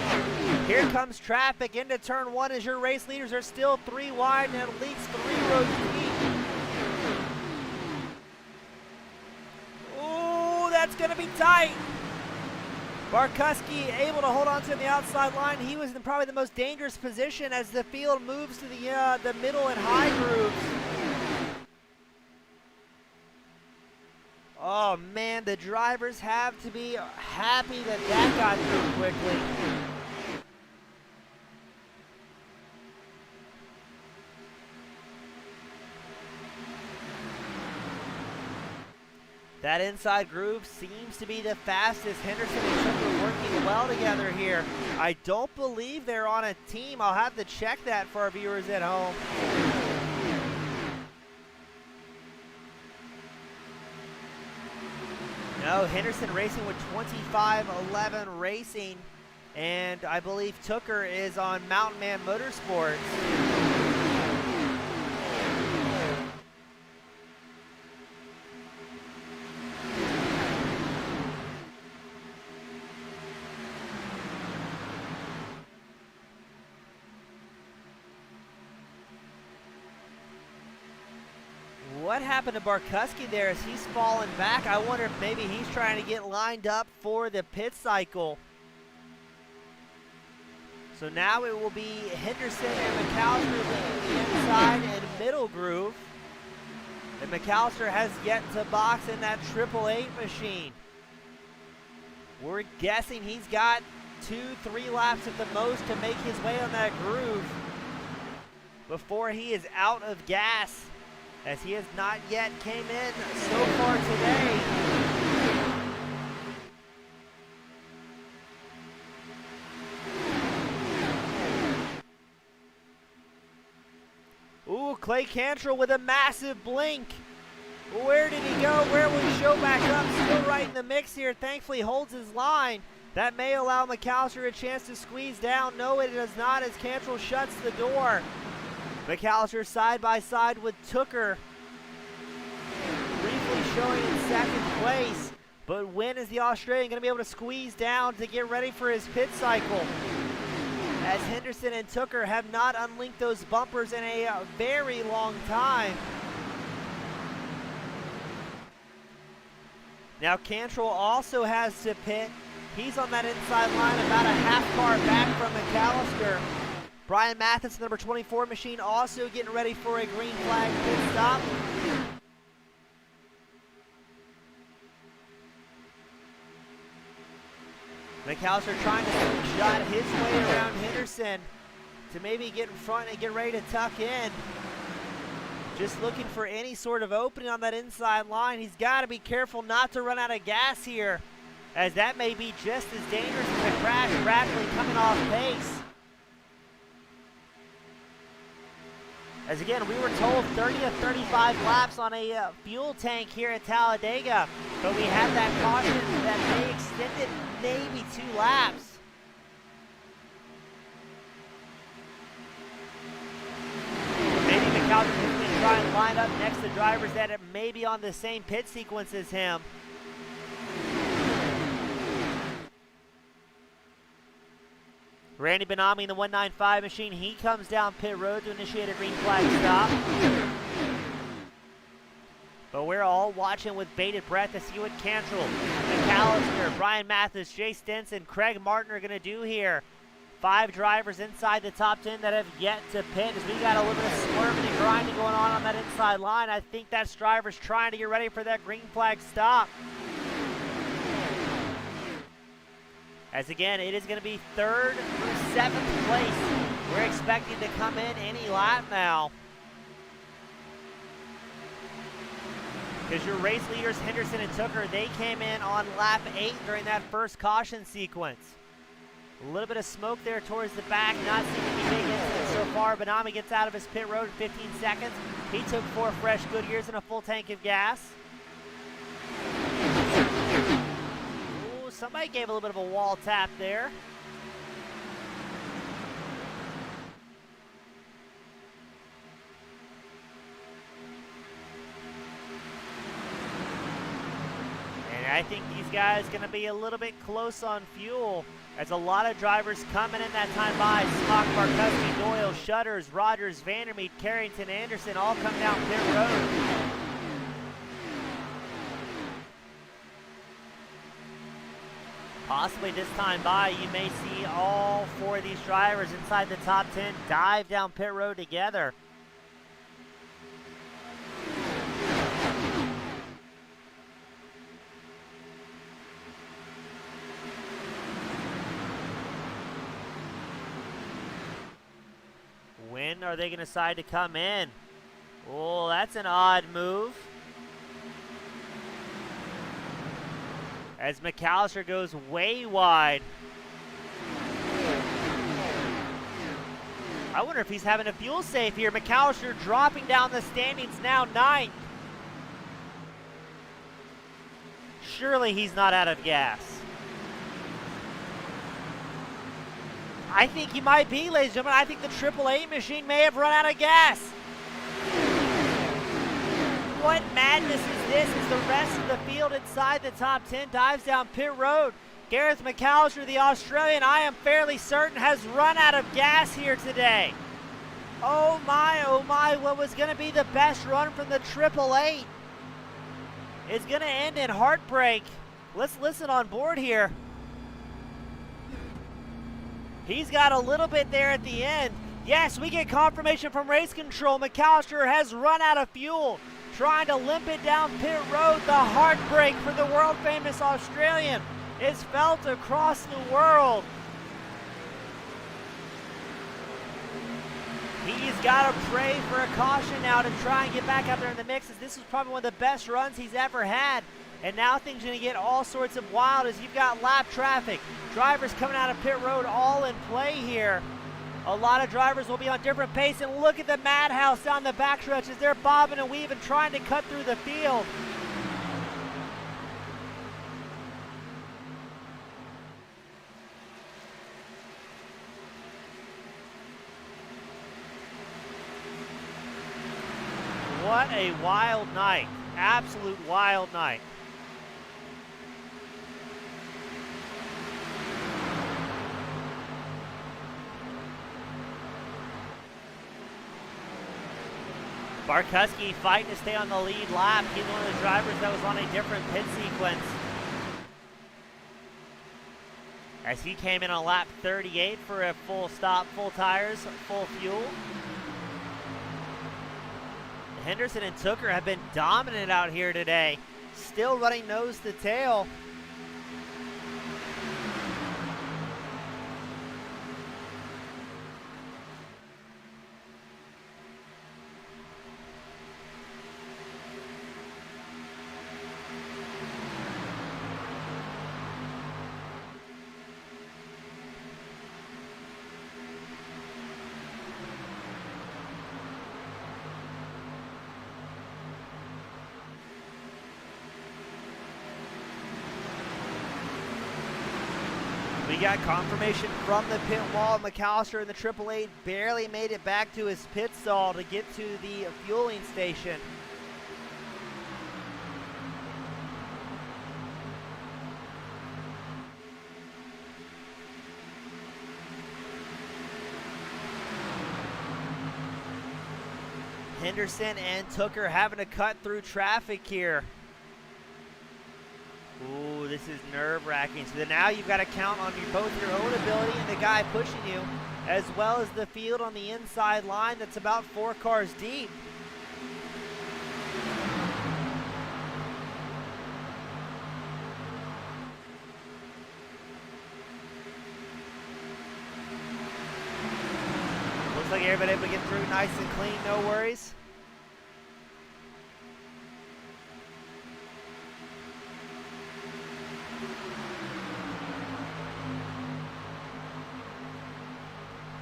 Here comes traffic into turn 1 as your race leaders are still 3 wide and at least 3 rows deep. Oh, that's going to be tight. Barkuski able to hold on to the outside line. He was in probably the most dangerous position as the field moves to the middle and high grooves. Oh man, the drivers have to be happy that that got through quickly. That inside groove seems to be the fastest. Henderson and Tooker working well together here. I don't believe they're on a team. I'll have to check that for our viewers at home. No, Henderson racing with 2511 Racing, and I believe Tooker is on Mountain Man Motorsports. What happened to Barkuski there as he's fallen back? I wonder if maybe he's trying to get lined up for the pit cycle. So now it will be Henderson and McAllister leading the inside and middle groove. And McAllister has yet to box in that 888 machine. We're guessing he's got 2-3 laps at the most to make his way on that groove before he is out of gas, as he has not yet came in so far today. Ooh, Clay Cantrell with a massive blink. Where did he go? Where will he show back up? Still right in the mix here. Thankfully holds his line. That may allow McAllister a chance to squeeze down. No, it does not, as Cantrell shuts the door. McAllister side by side with Tooker, briefly showing in second place. But when is the Australian going to be able to squeeze down to get ready for his pit cycle? As Henderson and Tooker have not unlinked those bumpers in a very long time. Now Cantrell also has to pit. He's on that inside line, about a half car back from McAllister. Brian Mathis, number 24 machine, also getting ready for a green flag pit stop. McAllister trying to shot his way around Henderson to maybe get in front and get ready to tuck in. Just looking for any sort of opening on that inside line. He's got to be careful not to run out of gas here, as that may be just as dangerous as a crash rapidly coming off pace. As again, we were told 30 to 35 laps on a fuel tank here at Talladega, but we have that caution that may extend it maybe 2 laps. Maybe McAllister can try and line up next to drivers that may be on the same pit sequence as him. Randy Benami in the 195 machine, he comes down pit road to initiate a green flag stop. But we're all watching with bated breath to see what Cantrell, McAllister, Brian Mathis, Jay Stinson, Craig Martin are going to do here. 5 drivers inside the top 10 that have yet to pit, as we got a little bit of swerving and grinding going on that inside line. I think that's drivers trying to get ready for that green flag stop. As again, it is going to be 3rd through 7th place. We're expecting to come in any lap now. Because your race leaders, Henderson and Tooker, they came in on lap 8 during that first caution sequence. A little bit of smoke there towards the back, not seeing any big incidents so far. Benami gets out of his pit road in 15 seconds. He took 4 fresh Goodyears and a full tank of gas. Somebody gave a little bit of a wall tap there. And I think these guys going to be a little bit close on fuel, as a lot of drivers coming in that time by. Smock, Markowski, Doyle, Shutters, Rogers, Vandermeet, Carrington, Anderson all come down pit road. Possibly this time by, you may see all 4 of these drivers inside the top 10 dive down pit road together. When are they going to decide to come in? Oh, that's an odd move. As McAllister goes way wide. I wonder if he's having a fuel safe here. McAllister dropping down the standings, now 9th. Surely he's not out of gas. I think he might be, ladies and gentlemen. I think the 888 machine may have run out of gas. What madness is this as the rest of the field inside the top 10 dives down pit road? Gareth McAllister, the Australian, I am fairly certain has run out of gas here today. Oh my, what was going to be the best run from the 888 is going to end in heartbreak. Let's listen on board here. He's got a little bit there at the end. Yes, we get confirmation from race control. McAllister has run out of fuel, trying to limp it down pit road. The heartbreak for the world-famous Australian is felt across the world. He's got to pray for a caution now to try and get back out there in the mix, as this was probably one of the best runs he's ever had. And now things are going to get all sorts of wild as you've got lap traffic. Drivers coming out of pit road all in play here. A lot of drivers will be on different pace, and look at the madhouse down the backstretch as they're bobbing and weaving, trying to cut through the field. What a wild night. Absolute wild night. Barkowski fighting to stay on the lead lap. He's one of the drivers that was on a different pit sequence, as he came in on lap 38 for a full stop, full tires, full fuel. Henderson and Tooker have been dominant out here today, still running nose to tail. We got confirmation from the pit wall. McAllister in the 888 barely made it back to his pit stall to get to the fueling station. Henderson and Tooker having to cut through traffic here. Ooh, this is nerve-wracking. So now you've got to count on both your own ability and the guy pushing you, as well as the field on the inside line that's about 4 cars deep. Looks like everybody able to get through nice and clean, no worries.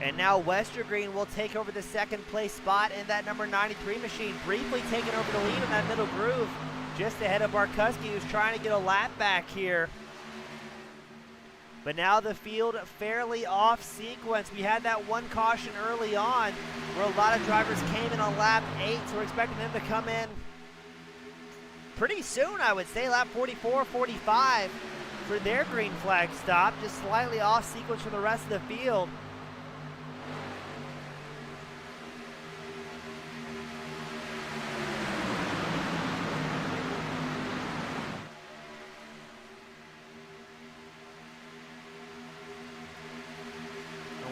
And now Westergreen will take over the second place spot in that number 93 machine, briefly taking over the lead in that middle groove, just ahead of Barkowski, who's trying to get a lap back here. But now the field fairly off sequence. We had that one caution early on where a lot of drivers came in on lap 8, so we're expecting them to come in pretty soon, I would say, lap 44, 45 for their green flag stop, just slightly off sequence from the rest of the field.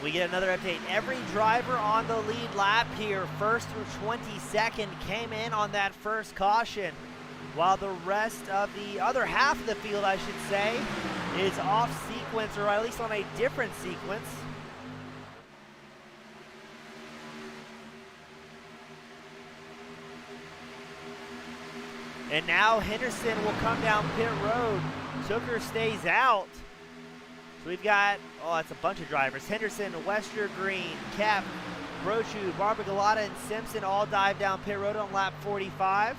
We get another update. Every driver on the lead lap here, 1st through 22nd, came in on that first caution, while the rest of the other half of the field, I should say, is off sequence, or at least on a different sequence. And now Henderson will come down pit road. Tooker stays out. So we've got, oh, that's a bunch of drivers. Henderson, Westergreen, Kep, Brochu, Barbagalata, and Simpson all dive down pit road on lap 45.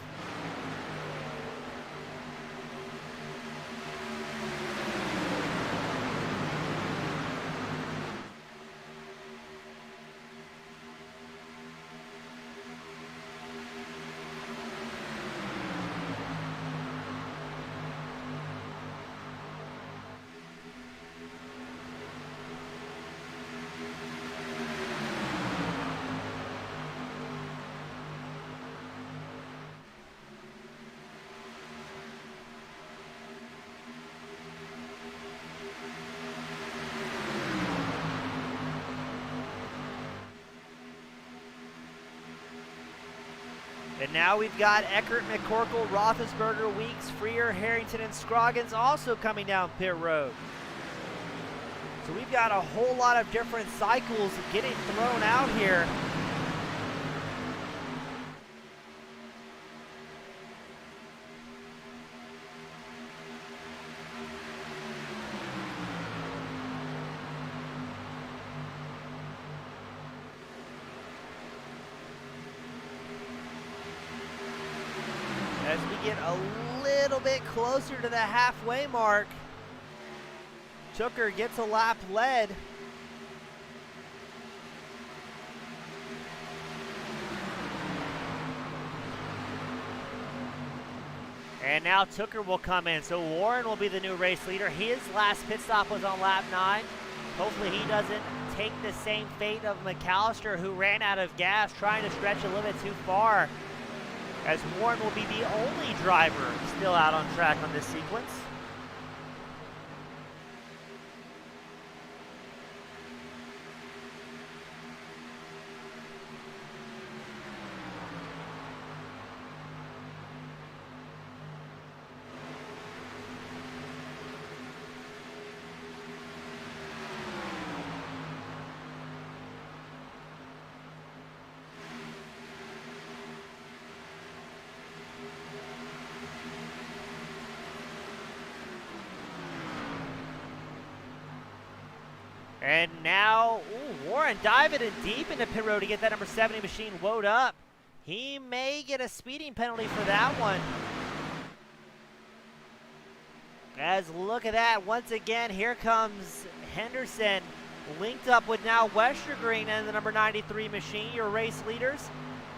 And now we've got Eckert, McCorkle, Roethlisberger, Weeks, Freer, Harrington, and Scroggins also coming down pit road. So we've got a whole lot of different cycles getting thrown out here. As we get a little bit closer to the halfway mark, Tooker gets a lap led. And now Tooker will come in. So Warren will be the new race leader. His last pit stop was on lap 9. Hopefully he doesn't take the same fate of McAllister, who ran out of gas trying to stretch a little bit too far, as Warren will be the only driver still out on track on this sequence. And now, Warren diving in deep into pit road to get that number 70 machine woed up. He may get a speeding penalty for that one. As look at that, once again, here comes Henderson, linked up with now Westergreen and the number 93 machine, your race leaders.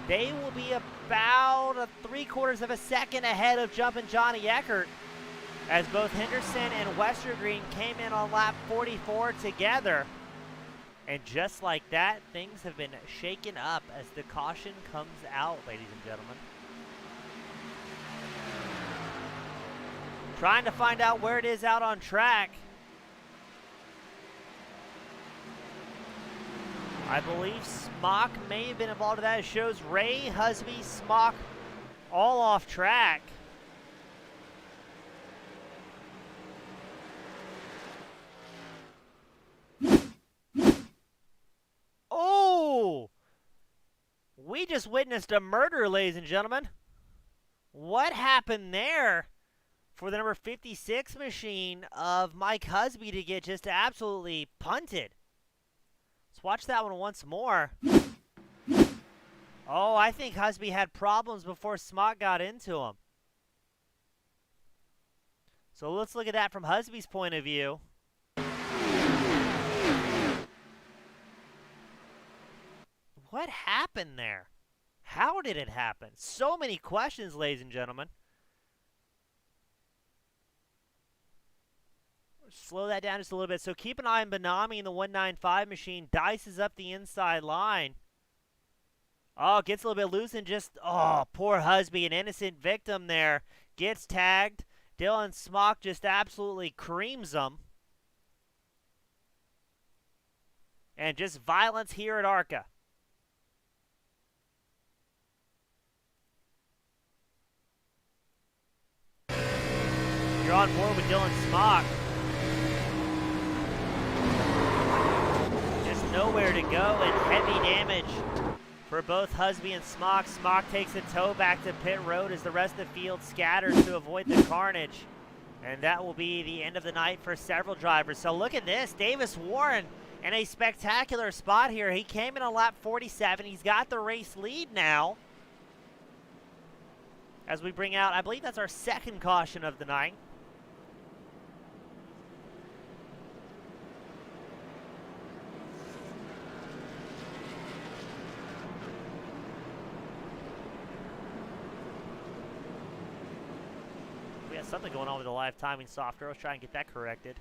They will be about 3/4 of a second ahead of Jumpin' Johnny Eckert, as both Henderson and Westergreen came in on lap 44 together. And just like that, things have been shaken up as the caution comes out, ladies and gentlemen. Trying to find out where it is out on track. I believe Smock may have been involved in that. It shows Ray, Husby, Smock all off track. Oh! We just witnessed a murder, ladies and gentlemen. What happened there for the number 56 machine of Mike Husby to get just absolutely punted? Let's watch that one once more. Oh, I think Husby had problems before Smock got into him. So let's look at that from Husby's point of view. What happened there? How did it happen? So many questions, ladies and gentlemen. Slow that down just a little bit. So keep an eye on Benami in the 195 machine. Dices up the inside line. Oh, gets a little bit loose and just, oh, poor Husby, an innocent victim there. Gets tagged. Dylan Smock just absolutely creams him. And just violence here at ARCA. You're on board with Dylan Smock. Just nowhere to go and heavy damage for both Husby and Smock. Smock takes a tow back to pit road as the rest of the field scatters to avoid the carnage. And that will be the end of the night for several drivers. So look at this. Davis Warren in a spectacular spot here. He came in on lap 47. He's got the race lead now. As we bring out, I believe that's our second caution of the night. We had something going on with the live timing software. Let's try and get that corrected.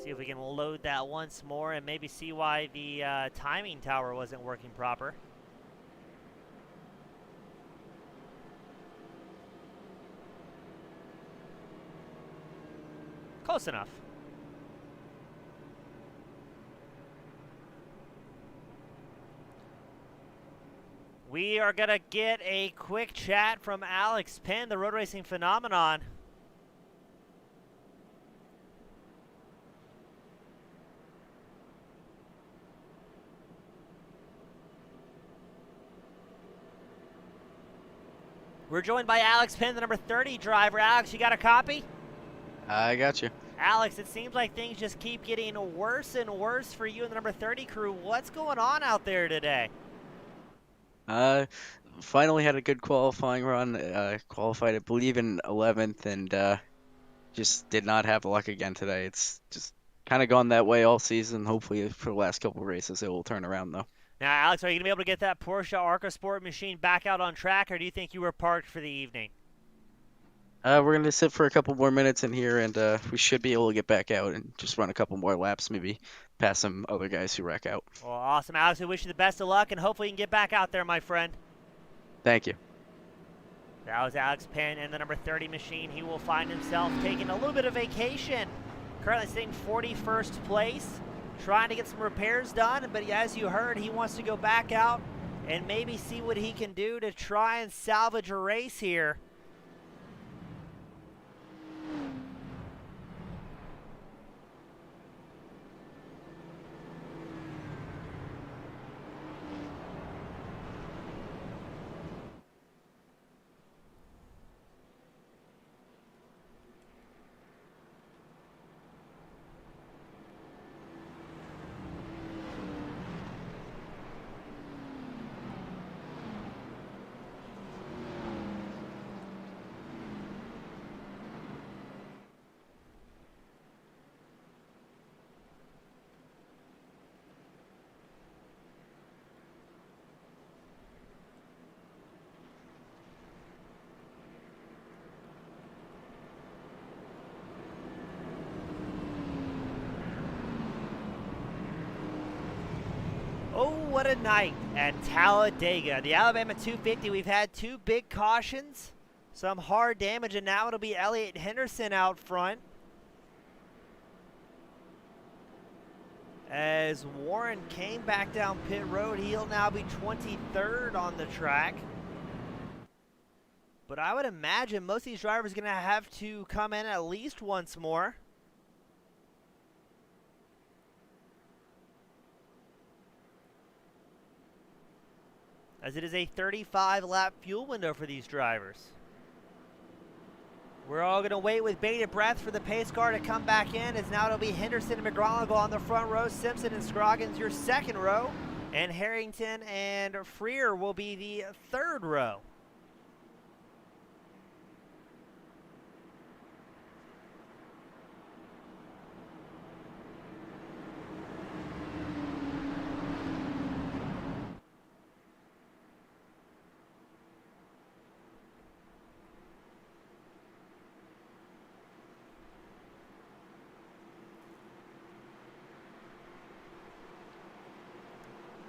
See if we can load that once more and maybe see why the timing tower wasn't working proper. Close enough. We are going to get a quick chat from Alex Penn, the road racing phenomenon. We're joined by Alex Penn, the number 30 driver. Alex, you got a copy? I got you. Alex, it seems like things just keep getting worse and worse for you and the number 30 crew. What's going on out there today? Finally had a good qualifying run. Qualified, I believe, in 11th, and just did not have luck again today. It's just kind of gone that way all season. Hopefully, for the last couple of races, it will turn around, though. Now, Alex, are you going to be able to get that Porsche ARCA Sport machine back out on track, or do you think you were parked for the evening? We're going to sit for a couple more minutes in here, and we should be able to get back out and just run a couple more laps, maybe pass some other guys who wreck out. Well, awesome, Alex. We wish you the best of luck, and hopefully you can get back out there, my friend. Thank you. That was Alex Penn and the number 30 machine. He will find himself taking a little bit of vacation. Currently sitting 41st place, trying to get some repairs done. But as you heard, he wants to go back out and maybe see what he can do to try and salvage a race here. Oh, what a night at Talladega. The Alabama 250, we've had two big cautions, some hard damage, and now it'll be Elliott Henderson out front. As Warren came back down pit road, he'll now be 23rd on the track. But I would imagine most of these drivers are going to have to come in at least once more. As it is a 35-lap fuel window for these drivers. We're all going to wait with bated breath for the pace car to come back in, as now it'll be Henderson and McGraw on the front row, Simpson and Scroggins your second row, and Harrington and Freer will be the third row.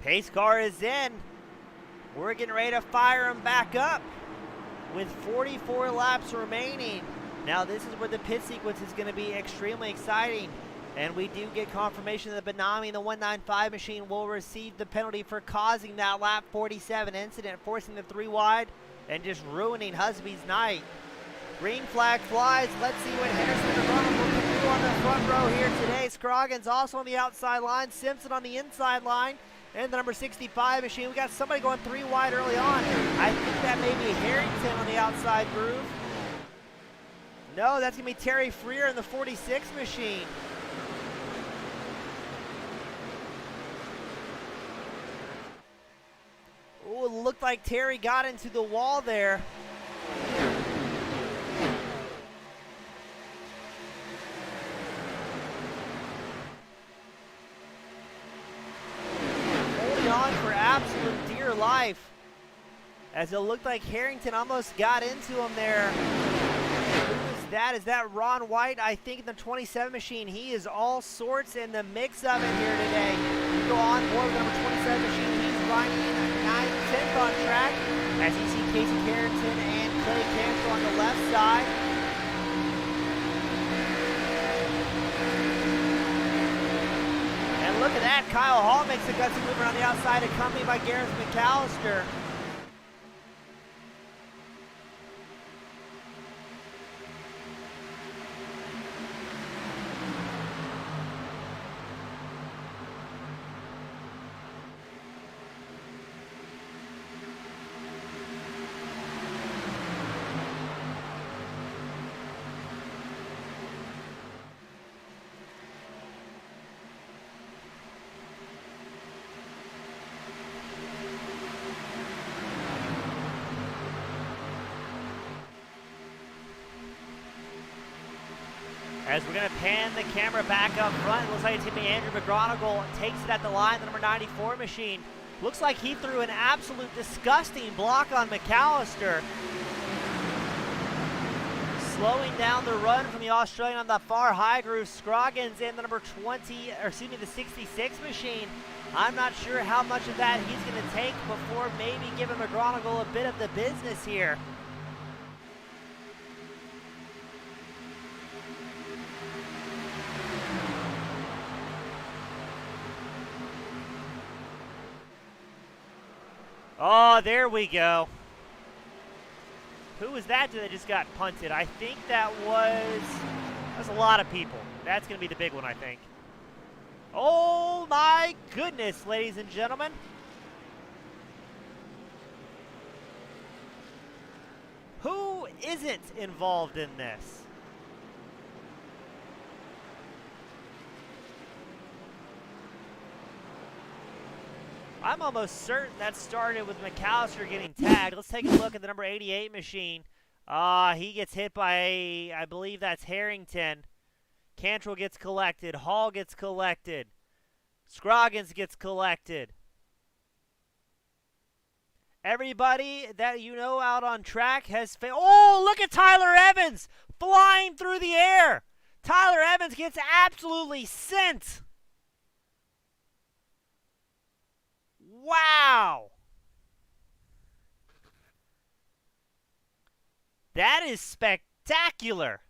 Pace car is in. We're getting ready to fire him back up with 44 laps remaining. Now this is where the pit sequence is going to be extremely exciting. And we do get confirmation that Benami, the 195 machine, will receive the penalty for causing that lap 47 incident, forcing the 3 wide and just ruining Husby's night. Green flag flies. Let's see what Henderson and McGraw will do on the front row here today. Scroggins also on the outside line. Simpson on the inside line. And the number 65 machine, we got somebody going 3 wide early on. I think that may be Harrington on the outside groove. No, that's going to be Terry Freer in the 46 machine. Oh, it looked like Terry got into the wall there. On for absolute dear life, as it looked like Harrington almost got into him there. Who is that? Is that Ron White? I think in the 27 machine. He is all sorts in the mix of it here today. We go on board with the number 27 machine. He's riding in 9th, 10th on track, as you see Casey Carrington and Clay Cantor on the left side. And look at that, Kyle Hall makes a gutsy move around the outside, accompanied by Gareth McAllister. As we're going to pan the camera back up front, it looks like teammate Andrew McGonigal takes it at the line, the number 94 machine. Looks like he threw an absolute disgusting block on McAllister. Slowing down the run from the Australian on the far high groove. Scroggins in the number 20, or excuse me, the 66 machine. I'm not sure how much of that he's going to take before maybe giving McGonigal a bit of the business here. Oh, there we go. Who was that that just got punted? I think that was a lot of people. That's going to be the big one, I think. Oh my goodness, ladies and gentlemen. Who isn't involved in this? I'm almost certain that started with McAllister getting tagged. Let's take a look at the number 88 machine. He gets hit by, I believe that's Harrington. Cantrell gets collected. Hall gets collected. Scroggins gets collected. Everybody that you know out on track has failed. Oh, look at Tyler Evans flying through the air. Tyler Evans gets absolutely sent. Wow. That is spectacular.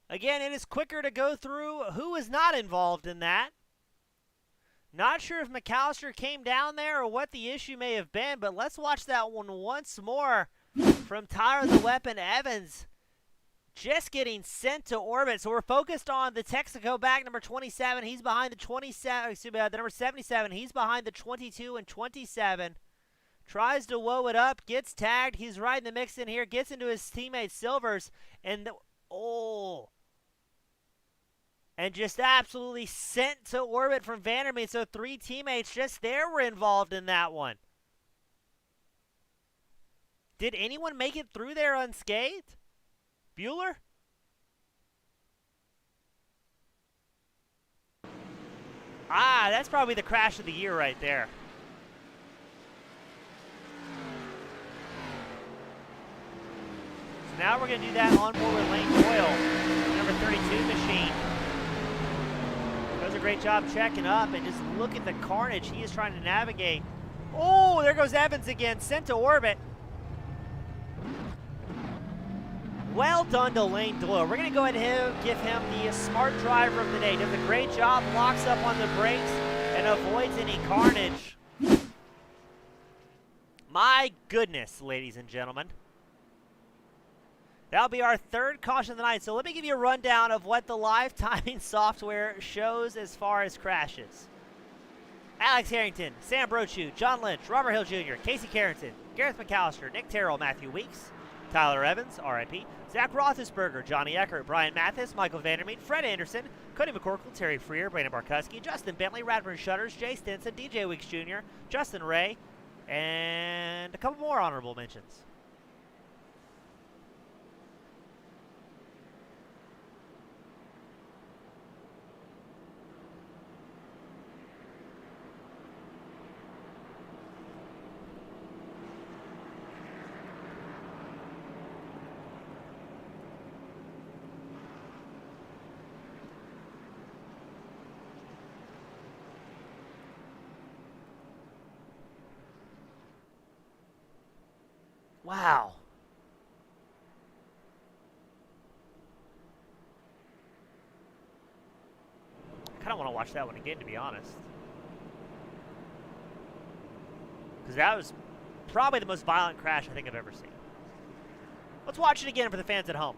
Again, it is quicker to go through who is not involved in that. Not sure if McAllister came down there or what the issue may have been, but let's watch that one once more from Tyler the Weapon Evans. Just getting sent to orbit. So we're focused on the Texaco back, number 27. He's behind the 27, excuse me, the number 77. He's behind the 22 and 27. Tries to woe it up, gets tagged. He's right in the mix in here, gets into his teammate Silvers, and and just absolutely sent to orbit from Vandermeer. So 3 teammates just there were involved in that one. Did anyone make it through there unscathed? Bueller? That's probably the crash of the year right there. So now we're going to do that on board with Lane Doyle, number 32 machine. Does a great job checking up, and just look at the carnage he is trying to navigate. Oh, there goes Evans again, sent to orbit. Well done to Lane Doyle. We're going to go ahead and give him the smart driver of the day. Does a great job, locks up on the brakes, and avoids any carnage. My goodness, ladies and gentlemen. That'll be our 3rd caution of the night. So let me give you a rundown of what the live timing software shows as far as crashes. Alex Harrington, Sam Brochu, John Lynch, Robert Hill Jr., Casey Carrington, Gareth McAllister, Nick Terrell, Matthew Weeks, Tyler Evans, RIP, Zach Roethlisberger, Johnny Eckert, Brian Mathis, Michael Vandermeer, Fred Anderson, Cody McCorkle, Terry Freer, Brandon Barkuski, Justin Bentley, Radburn Shutters, Jay Stinson, DJ Weeks Jr., Justin Ray, and a couple more honorable mentions. Wow. I kind of want to watch that one again, to be honest. Because that was probably the most violent crash I think I've ever seen. Let's watch it again for the fans at home.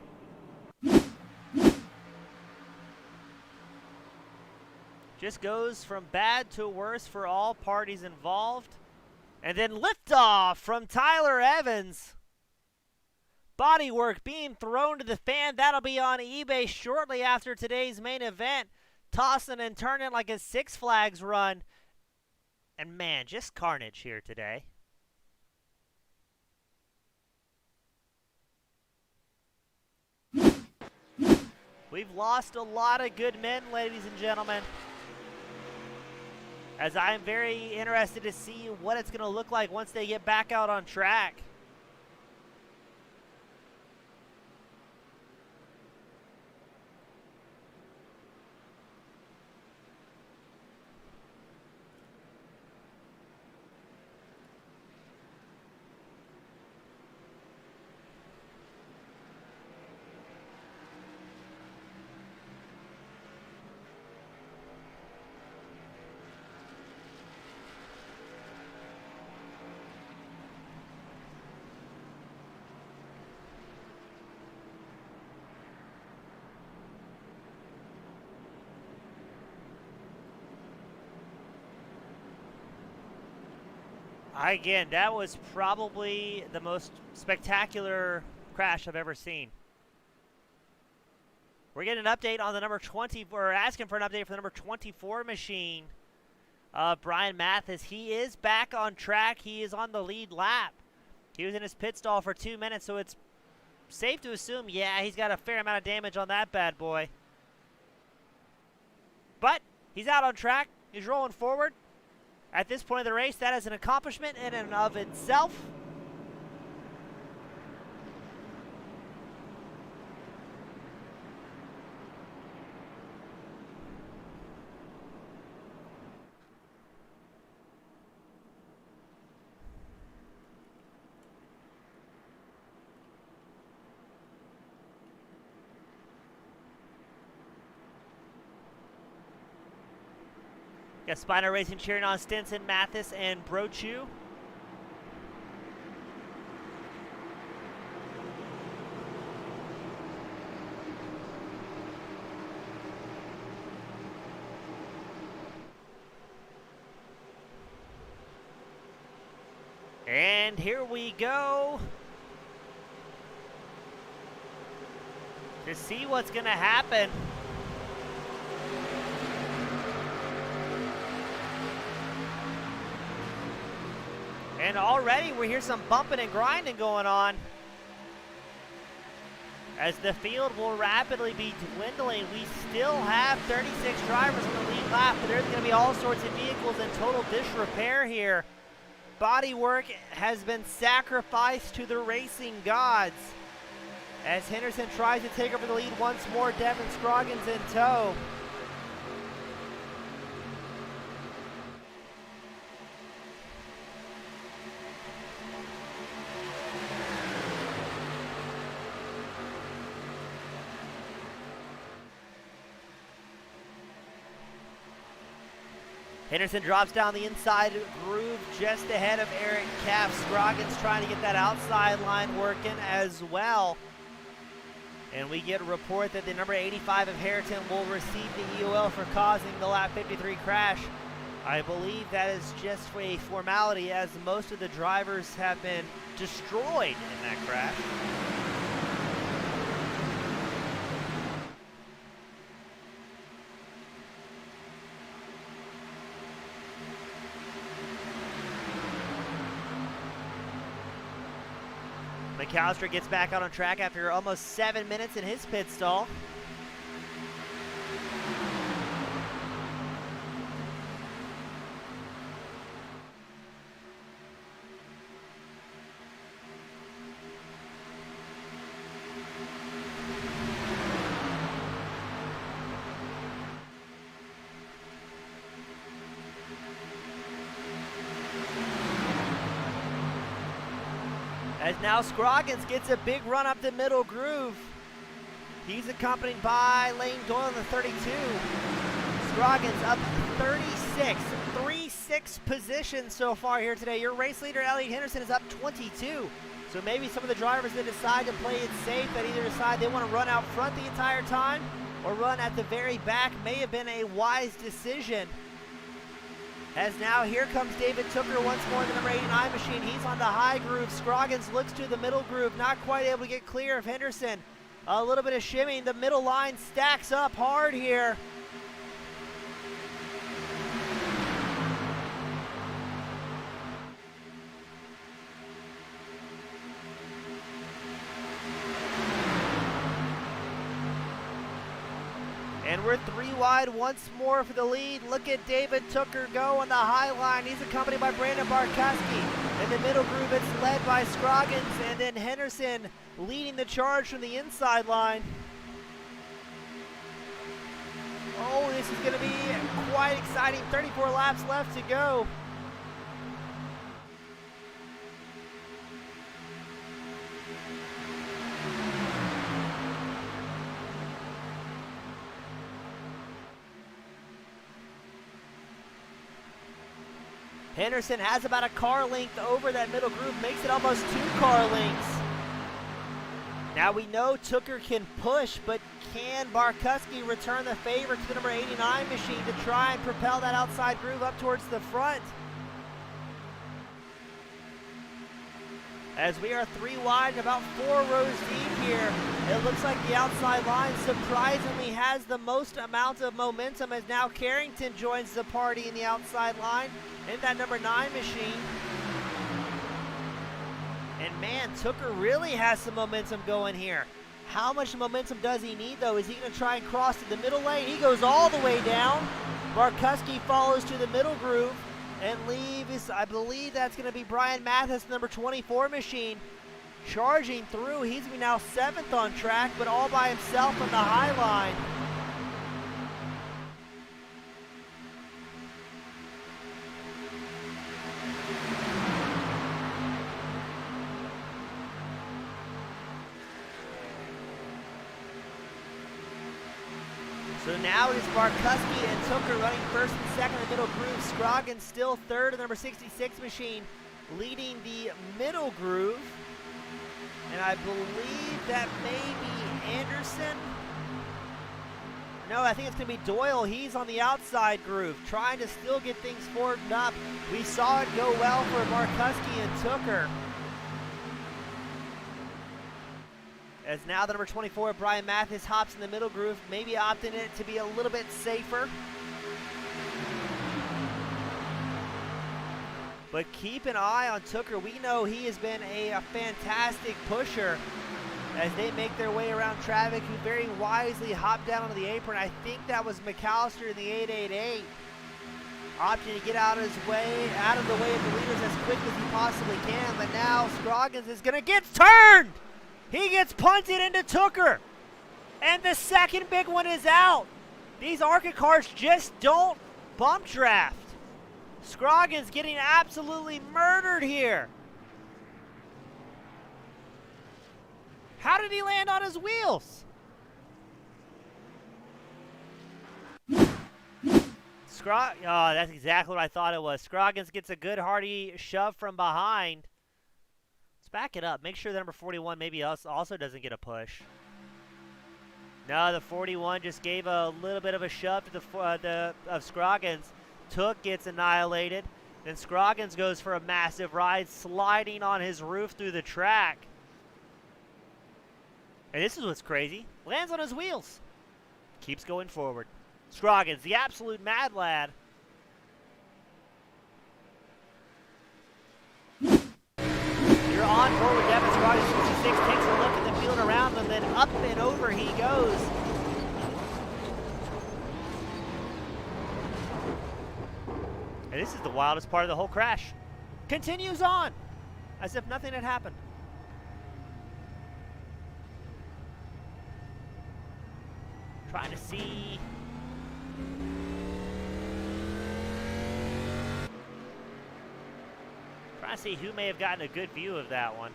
Just goes from bad to worse for all parties involved. And then liftoff from Tyler Evans. Bodywork being thrown to the fan. That'll be on eBay shortly after today's main event. Tossing and turning like a Six Flags run. And man, just carnage here today. We've lost a lot of good men, ladies and gentlemen. As I am very interested to see what it's going to look like once they get back out on track. Again, that was probably the most spectacular crash I've ever seen. We're getting an update on the number 20. We're asking for an update for the number 24 machine. Brian Mathis, he is back on track. He is on the lead lap. He was in his pit stall for 2 minutes, so it's safe to assume, yeah, he's got a fair amount of damage on that bad boy. But he's out on track. He's rolling forward. At this point of the race, that is an accomplishment in and of itself. Got Spino Racing cheering on Stinson, Mathis, and Brochu. And here we go to see what's going to happen. And already we hear some bumping and grinding going on as the field will rapidly be dwindling. We still have 36 drivers on the lead lap, but there's going to be all sorts of vehicles in total disrepair here. Bodywork has been sacrificed to the racing gods as Henderson tries to take over the lead once more. Devin Scroggins in tow. Henderson drops down the inside groove just ahead of Eric Kapp. Scroggins trying to get that outside line working as well. And we get a report that the number 85 of Harrington will receive the EOL for causing the lap 53 crash. I believe that is just for a formality, as most of the drivers have been destroyed in that crash. McAllister gets back out on track after almost 7 minutes in his pit stall. As now Scroggins gets a big run up the middle groove. He's accompanied by Lane Doyle in the 32. Scroggins up 36, 3-6 positions so far here today. Your race leader, Elliot Henderson, is up 22. So maybe some of the drivers that decide to play it safe, that either decide they want to run out front the entire time or run at the very back, may have been a wise decision. As now here comes David Tooker once more in the number 89 machine. He's on the high groove. Scroggins looks to the middle groove, not quite able to get clear of Henderson. A little bit of shimming. The middle line stacks up hard here. And we're 3 wide once more for the lead. Look at David Tooker go on the high line. He's accompanied by Brandon Barkowski. In the middle group, it's led by Scroggins, and then Henderson leading the charge from the inside line. Oh, this is going to be quite exciting. 34 laps left to go. Henderson has about a car length over that middle group, makes it almost 2 car lengths. Now we know Tooker can push, but can Barkowski return the favor to the number 89 machine to try and propel that outside groove up towards the front? As we are 3 wide and about 4 rows deep here, it looks like the outside line surprisingly has the most amount of momentum, as now Carrington joins the party in the outside line in that number 9 machine. And man, Tooker really has some momentum going here. How much momentum does he need though? Is he going to try and cross to the middle lane? He goes all the way down. Barkowski follows to the middle groove and leaves. I believe that's going to be Brian Mathis, number 24 machine, charging through. He's going to be now 7th on track, but all by himself on the high line. So now it is Barkowski and Tooker running first and second in the middle groove. Scroggins still 3rd, the number 66 machine, leading the middle groove. And I believe that may be Anderson. No, I think it's going to be Doyle. He's on the outside groove, trying to still get things forwarded up. We saw it go well for Barkowski and Tooker. As now the number 24, Brian Mathis, hops in the middle groove, maybe opting it to be a little bit safer. But keep an eye on Tooker. We know he has been a fantastic pusher as they make their way around traffic, who very wisely hopped down onto the apron. I think that was McAllister in the 888. Opting to get out of the way of the leaders as quick as he possibly can. But now Scroggins is going to get turned! He gets punted into Tooker. And the second big one is out. These ARCA cars just don't bump draft. Scroggins getting absolutely murdered here. How did he land on his wheels? Oh, that's exactly what I thought it was. Scroggins gets a good hearty shove from behind. Let's back it up. Make sure the number 41 maybe also doesn't get a push. No, the 41 just gave a little bit of a shove to of Scroggins. Took gets annihilated. Then Scroggins goes for a massive ride, sliding on his roof through the track. And this is what's crazy. Lands on his wheels. Keeps going forward. Scroggins, the absolute mad lad. You're on board with Devin Scroggins. 66 takes a look at the field around him, then up and over he goes. And this is the wildest part of the whole crash. Continues on, as if nothing had happened. Trying to see. Trying to see who may have gotten a good view of that one.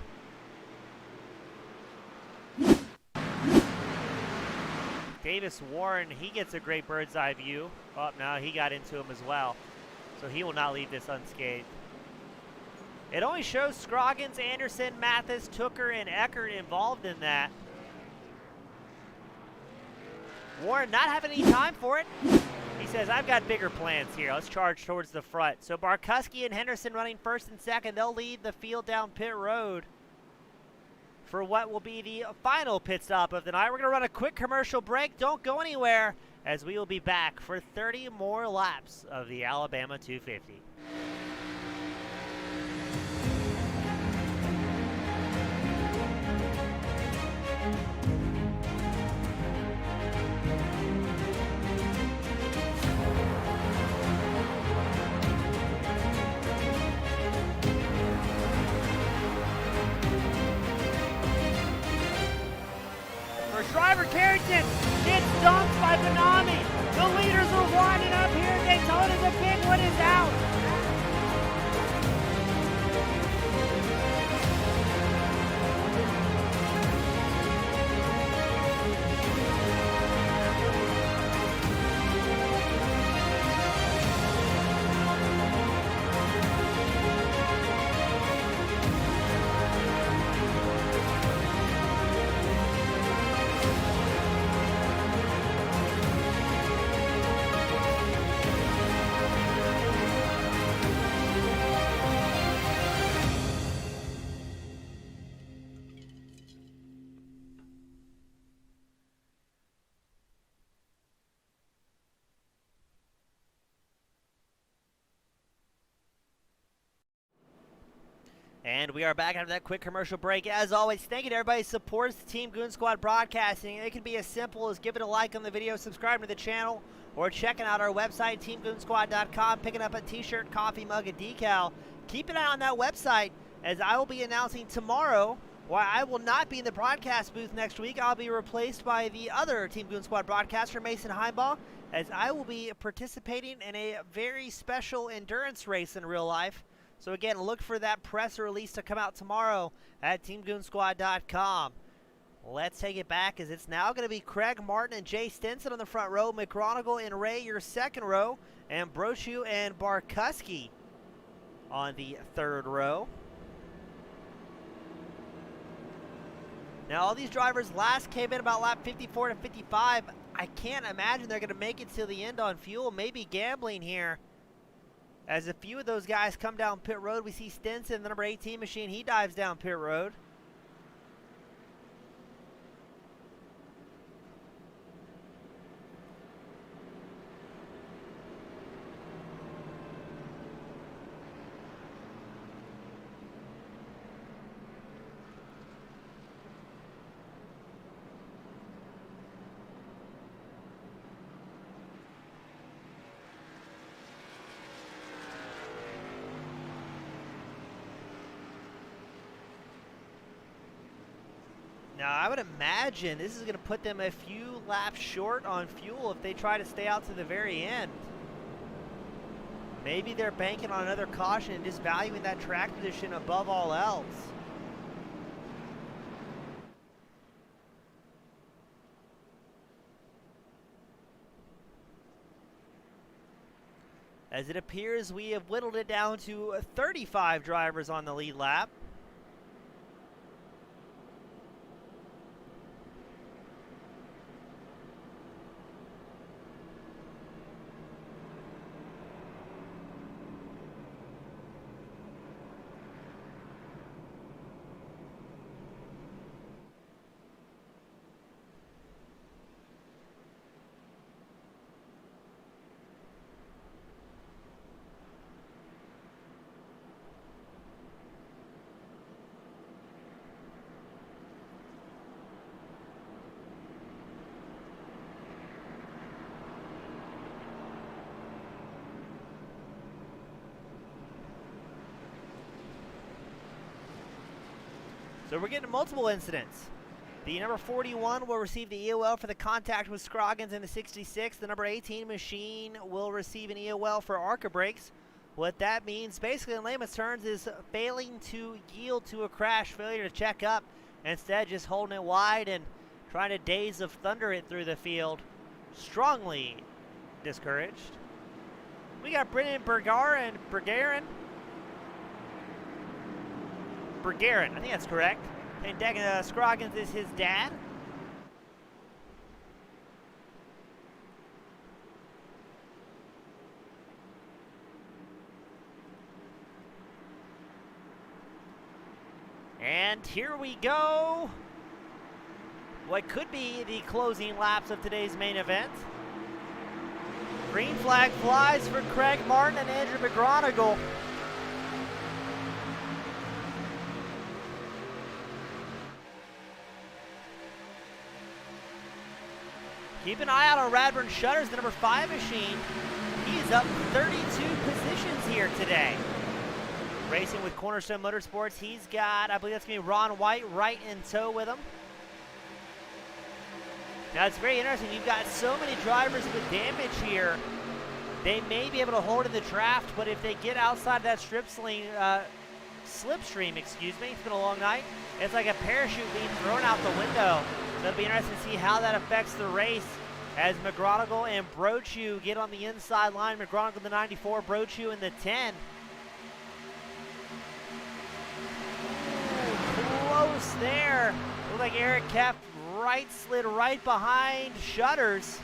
Davis Warren, he gets a great bird's eye view. Oh, no, he got into him as well. So he will not leave this unscathed. It only shows Scroggins, Anderson, Mathis, Tooker, and Eckert involved in that. Warren not having any time for it. He says, I've got bigger plans here. Let's charge towards the front. So Barkowski and Henderson running first and second. They'll lead the field down pit road for what will be the final pit stop of the night. We're going to run a quick commercial break. Don't go anywhere, as we will be back for 30 more laps of the Alabama 250. Everyone is out. And we are back after that quick commercial break. As always, thank you to everybody who supports the Team Goon Squad broadcasting. It can be as simple as giving a like on the video, subscribing to the channel, or checking out our website, teamgoonsquad.com, picking up a t-shirt, coffee mug, a decal. Keep an eye on that website, as I will be announcing tomorrow why I will not be in the broadcast booth next week. I'll be replaced by the other Team Goon Squad broadcaster, Mason Heimbaugh, as I will be participating in a very special endurance race in real life. So again, look for that press release to come out tomorrow at TeamGoonSquad.com. Let's take it back, as it's now going to be Craig Martin and Jay Stinson on the front row, McGronigal and Ray your second row, and Brochu and Barkuski on the third row. Now, all these drivers last came in about lap 54 to 55. I can't imagine they're going to make it to the end on fuel. Maybe gambling here, as a few of those guys come down pit road. We see Stinson, the number 18 machine, he dives down pit road. Now, I would imagine this is going to put them a few laps short on fuel if they try to stay out to the very end. Maybe they're banking on another caution and just valuing that track position above all else. As it appears, we have whittled it down to 35 drivers on the lead lap. So we're getting multiple incidents. The number 41 will receive the EOL for the contact with Scroggins in the 66. The number 18 machine will receive an EOL for ARCA brakes. What that means, basically in layman's terms, is failing to yield to a crash, failure to check up, instead just holding it wide and trying to days of thunder it through the field. Strongly discouraged. We got Brennan Bergaren, I think that's correct. And Scroggins is his dad. And here we go. What could be the closing laps of today's main event. Green flag flies for Craig Martin and Andrew McGronigal. Keep an eye out on Radburn Shutters, the number 5 machine. He's up 32 positions here today. Racing with Cornerstone Motorsports, he's got, I believe that's going to be Ron White right in tow with him. Now it's very interesting, you've got so many drivers with damage here they may be able to hold in the draft, but if they get outside that slipstream, excuse me, it's been a long night, it's like a parachute being thrown out the window. So it'll be interesting to see how that affects the race as McGronigle and Brochu get on the inside line. McGronigle in the 94, Brochu in the 10. Ooh, close there. Looked like Eric Keft slid right behind Shutters.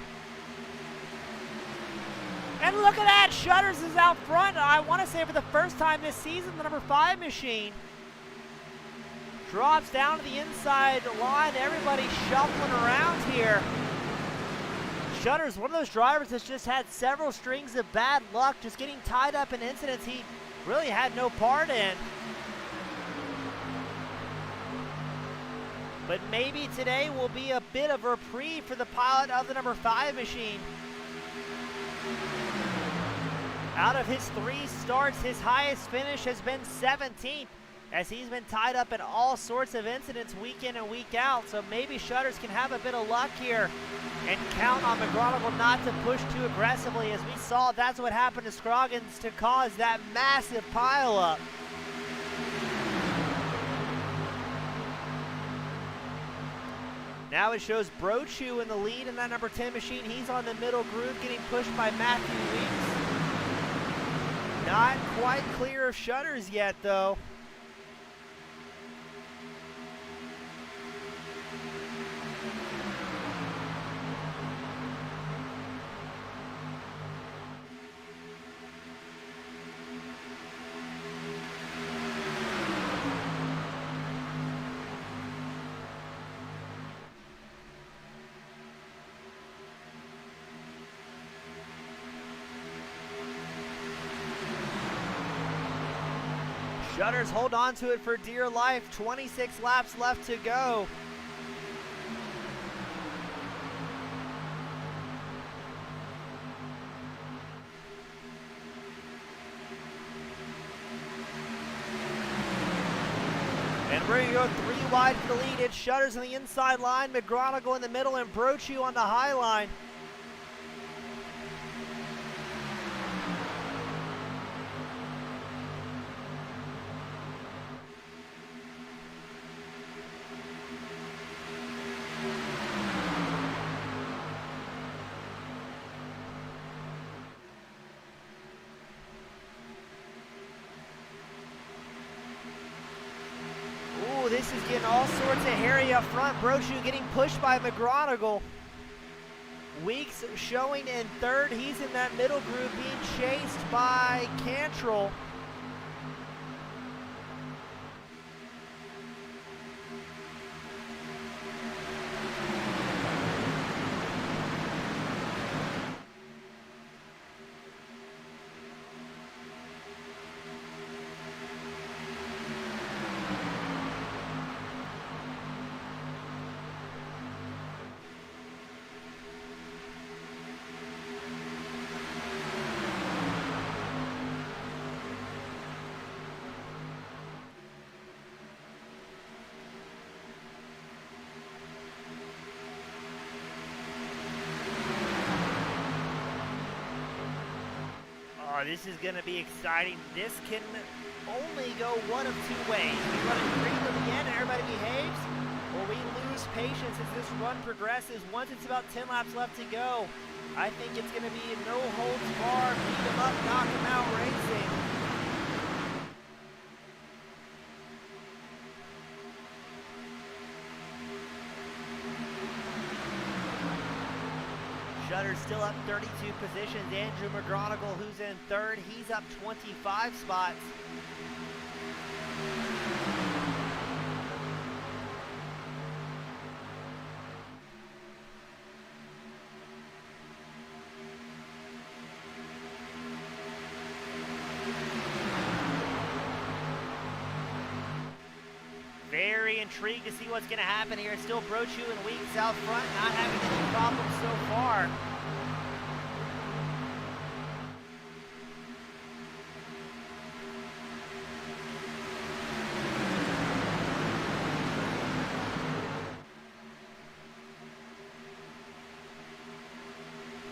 And look at that, Shutters is out front. I want to say for the first time this season, the number 5 machine drops down to the inside line. Everybody shuffling around here. Shutters, one of those drivers that's just had several strings of bad luck, just getting tied up in incidents he really had no part in. But maybe today will be a bit of a reprieve for the pilot of the number 5 machine. Out of his 3 starts, his highest finish has been 17th, as he's been tied up in all sorts of incidents week in and week out. So maybe Shutters can have a bit of luck here and count on McGronigle not to push too aggressively. As we saw, that's what happened to Scroggins to cause that massive pileup. Now it shows Brochu in the lead in that number 10 machine. He's on the middle group getting pushed by Matthew Weeks. Not quite clear of Shutters yet, though. Shutters hold on to it for dear life. 26 laps left to go. And we're going to go 3 wide for the lead. It's Shutters on the inside line, McGronigle in the middle, and Brochu on the high line. This is getting all sorts of hairy up front. Brochu getting pushed by McGronigle. Weeks showing in 3rd. He's in that middle group being chased by Cantrell. Oh, this is going to be exciting. This can only go one of 2 ways. We run it green to the end and everybody behaves, or we lose patience as this run progresses. Once it's about 10 laps left to go, I think it's going to be no holds barred, beat them up, knock them out racing. Shutters still up 32 positions. Andrew McGronigle, who's in 3rd, he's up 25 spots. Very intrigued to see what's going to happen here. It's still Brochu and Weeks out front, not having any problems so far.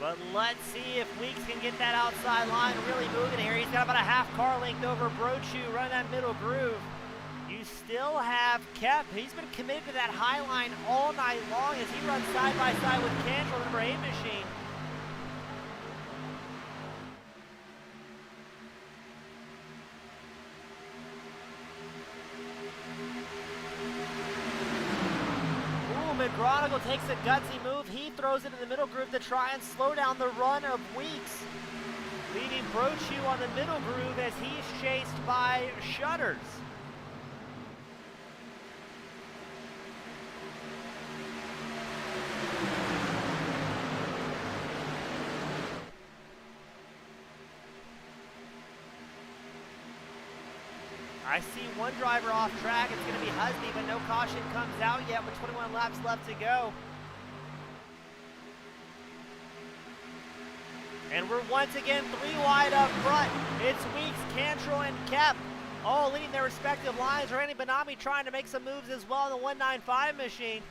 But let's see if Weeks can get that outside line really moving here. He's got about a half car length over Brochu, running that middle groove. You still have Kep. He's been committed to that high line all night long as he runs side by side with Cantrell, number 8 machine. McGronigle takes a gutsy move. He throws it in the middle groove to try and slow down the run of Weeks, leaving Brochu on the middle groove as he's chased by Shutters. I see one driver off track. It's going to be Husby, but no caution comes out yet with 21 laps left to go. And we're once again 3 wide up front. It's Weeks, Cantrell, and Kep, all leading their respective lines. Randy Benami trying to make some moves as well in the 195 machine.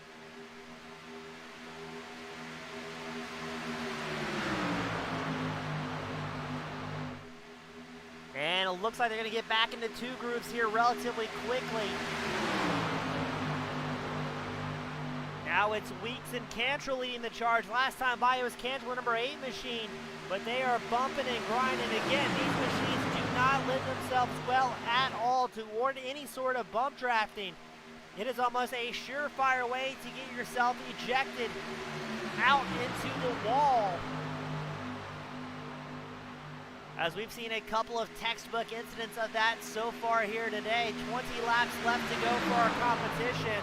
And it looks like they're going to get back into 2 grooves here relatively quickly. Now it's Weeks and Cantrell leading the charge. Last time by it was Cantrell, number 8 machine, but they are bumping and grinding again. These machines do not lend themselves well at all toward any sort of bump drafting. It is almost a surefire way to get yourself ejected out into the wall, as we've seen a couple of textbook incidents of that so far here today. 20 laps left to go for our competition.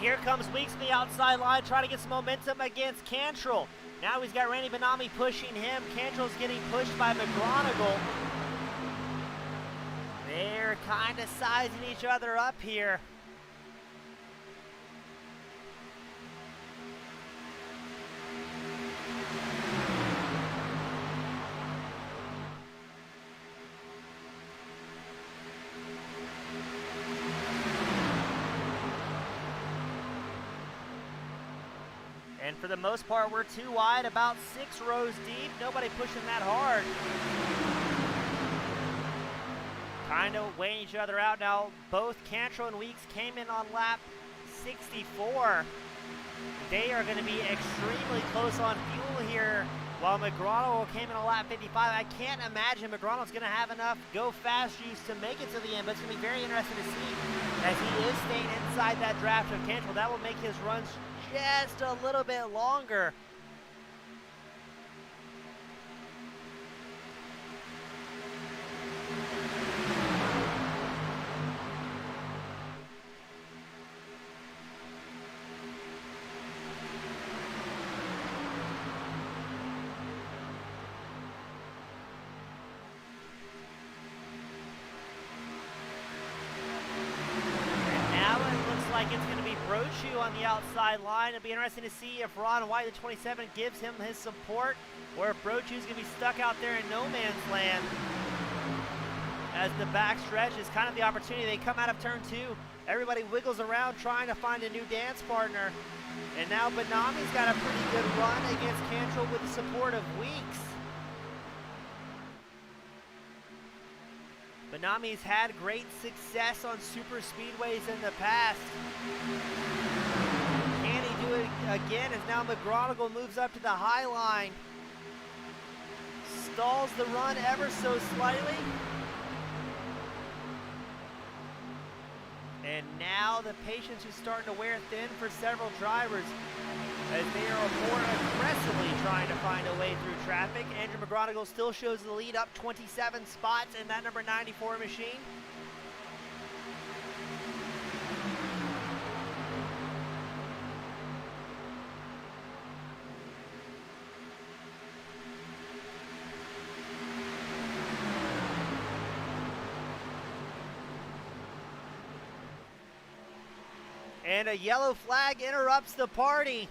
Here comes Weeks on the outside line, trying to get some momentum against Cantrell. Now he's got Randy Benami pushing him. Cantrell's getting pushed by McGronigle. They're kind of sizing each other up here. And for the most part, we're 2 wide, about 6 rows deep. Nobody pushing that hard. Kind of weighing each other out now. Both Cantrell and Weeks came in on lap 64. They are going to be extremely close on fuel here, while McGronigle came in on lap 55. I can't imagine McGronigle's going to have enough go-fast juice to make it to the end, but it's going to be very interesting to see as he is staying inside that draft of Cantrell. That will make his runs just a little bit longer. Like it's going to be Brochu on the outside line. It'll be interesting to see if Ron White, the 27, gives him his support, or if Brochu's going to be stuck out there in no man's land. As the back stretch is kind of the opportunity. They come out of turn 2. Everybody wiggles around trying to find a new dance partner. And now Benami's got a pretty good run against Cantrell with the support of Weeks. Benami's had great success on super speedways in the past. Can he do it again as now McGronigle moves up to the high line? Stalls the run ever so slightly. And now the patience is starting to wear thin for several drivers. as they are more aggressively trying to find a way through traffic. Andrew McGonigal still shows the lead, up 27 spots in that number 94 machine. And a yellow flag interrupts the party.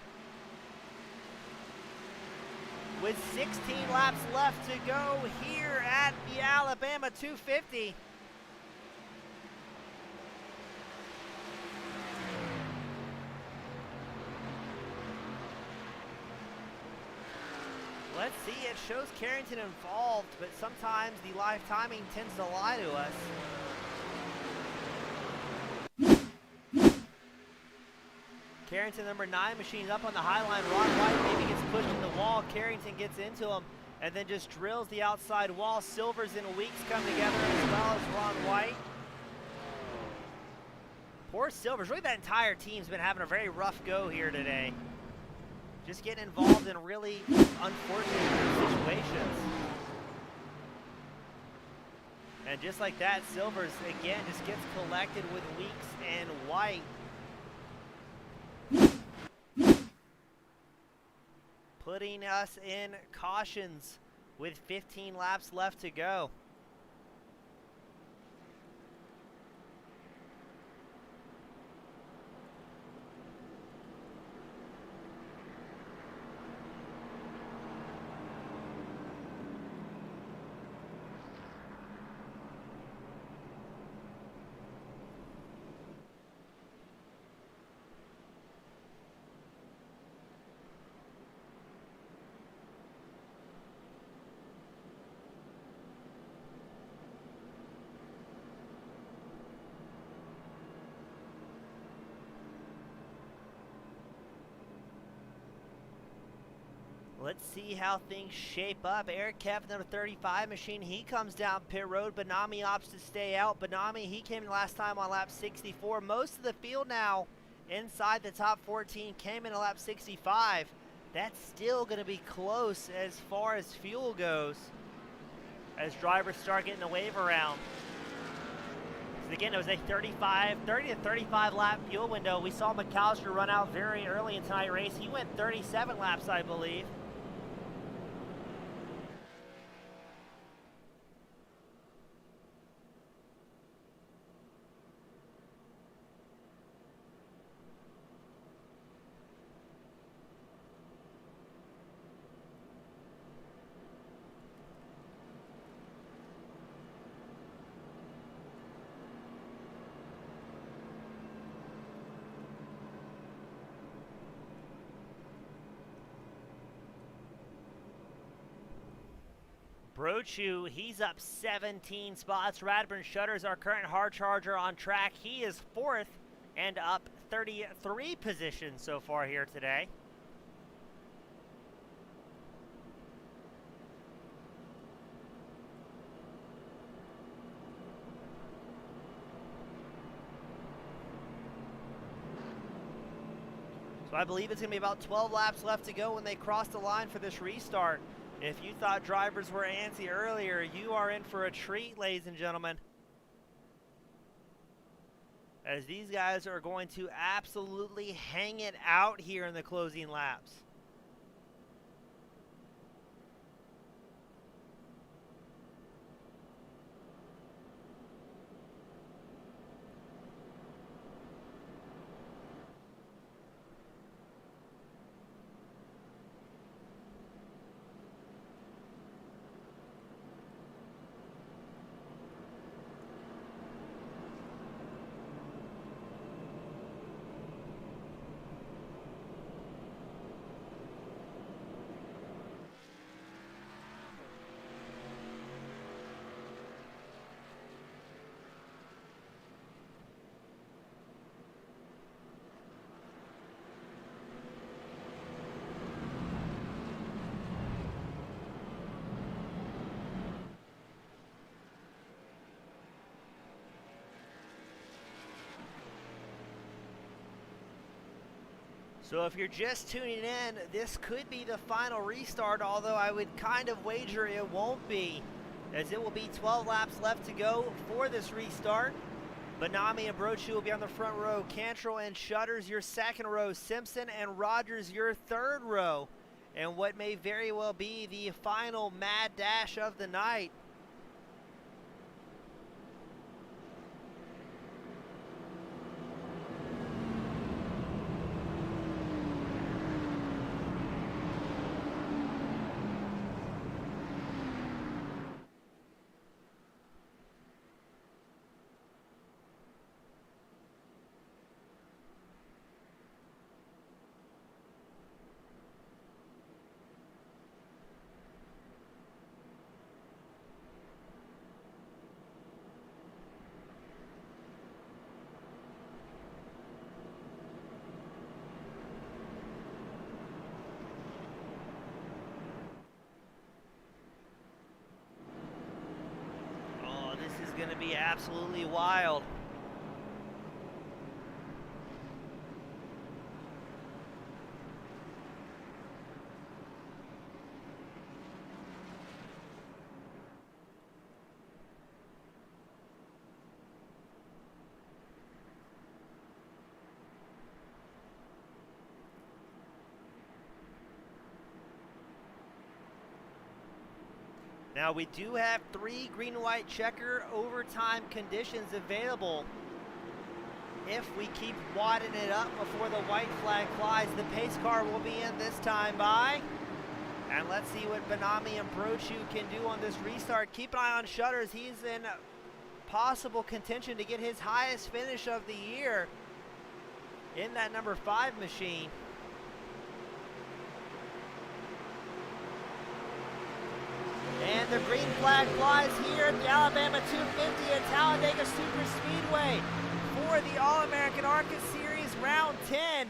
With 16 laps left to go here at the Alabama 250. Let's see, it shows Carrington involved, but sometimes the live timing tends to lie to us. Carrington, number 9 machine, up on the high line. Ron White maybe gets pushed in the wall. Carrington gets into him and then just drills the outside wall. Silvers and Weeks come together as well as Ron White. Poor Silvers. Really, that entire team's been having a very rough go here today. Just getting involved in really unfortunate situations. And just like that, Silvers, again, just gets collected with Weeks and White. Putting us in cautions with 15 laps left to go. Let's see how things shape up. Eric Kev, number 35 machine, he comes down pit road. Benami opts to stay out. Benami, he came in last time on lap 64. Most of the field now inside the top 14 came in at lap 65. That's still going to be close as far as fuel goes as drivers start getting the wave around. So again, it was a 30 to 35 lap fuel window. We saw McAllister run out very early in tonight's race. He went 37 laps, I believe. Brochu, he's up 17 spots. Radburn Shutters, our current hard charger on track. He is 4th and up 33 positions so far here today. So I believe it's going to be about 12 laps left to go when they cross the line for this restart. If you thought drivers were antsy earlier, you are in for a treat, ladies and gentlemen. As these guys are going to absolutely hang it out here in the closing laps. So if you're just tuning in, this could be the final restart, although I would kind of wager it won't be, as it will be 12 laps left to go for this restart. Benami and Brochu will be on the front row. Cantrell and Shutters your second row. Simpson and Rogers your third row. And what may very well be the final mad dash of the night. Going to be absolutely wild. Now we do have 3 green and white checker overtime conditions available. If we keep wadding it up before the white flag flies, the pace car will be in this time by. And let's see what Benami and Brochu can do on this restart. Keep an eye on Shutters. He's in possible contention to get his highest finish of the year in that number 5 machine. And the green flag flies here at the Alabama 250 at Talladega Superspeedway for the All-American ARCA Series Round 10.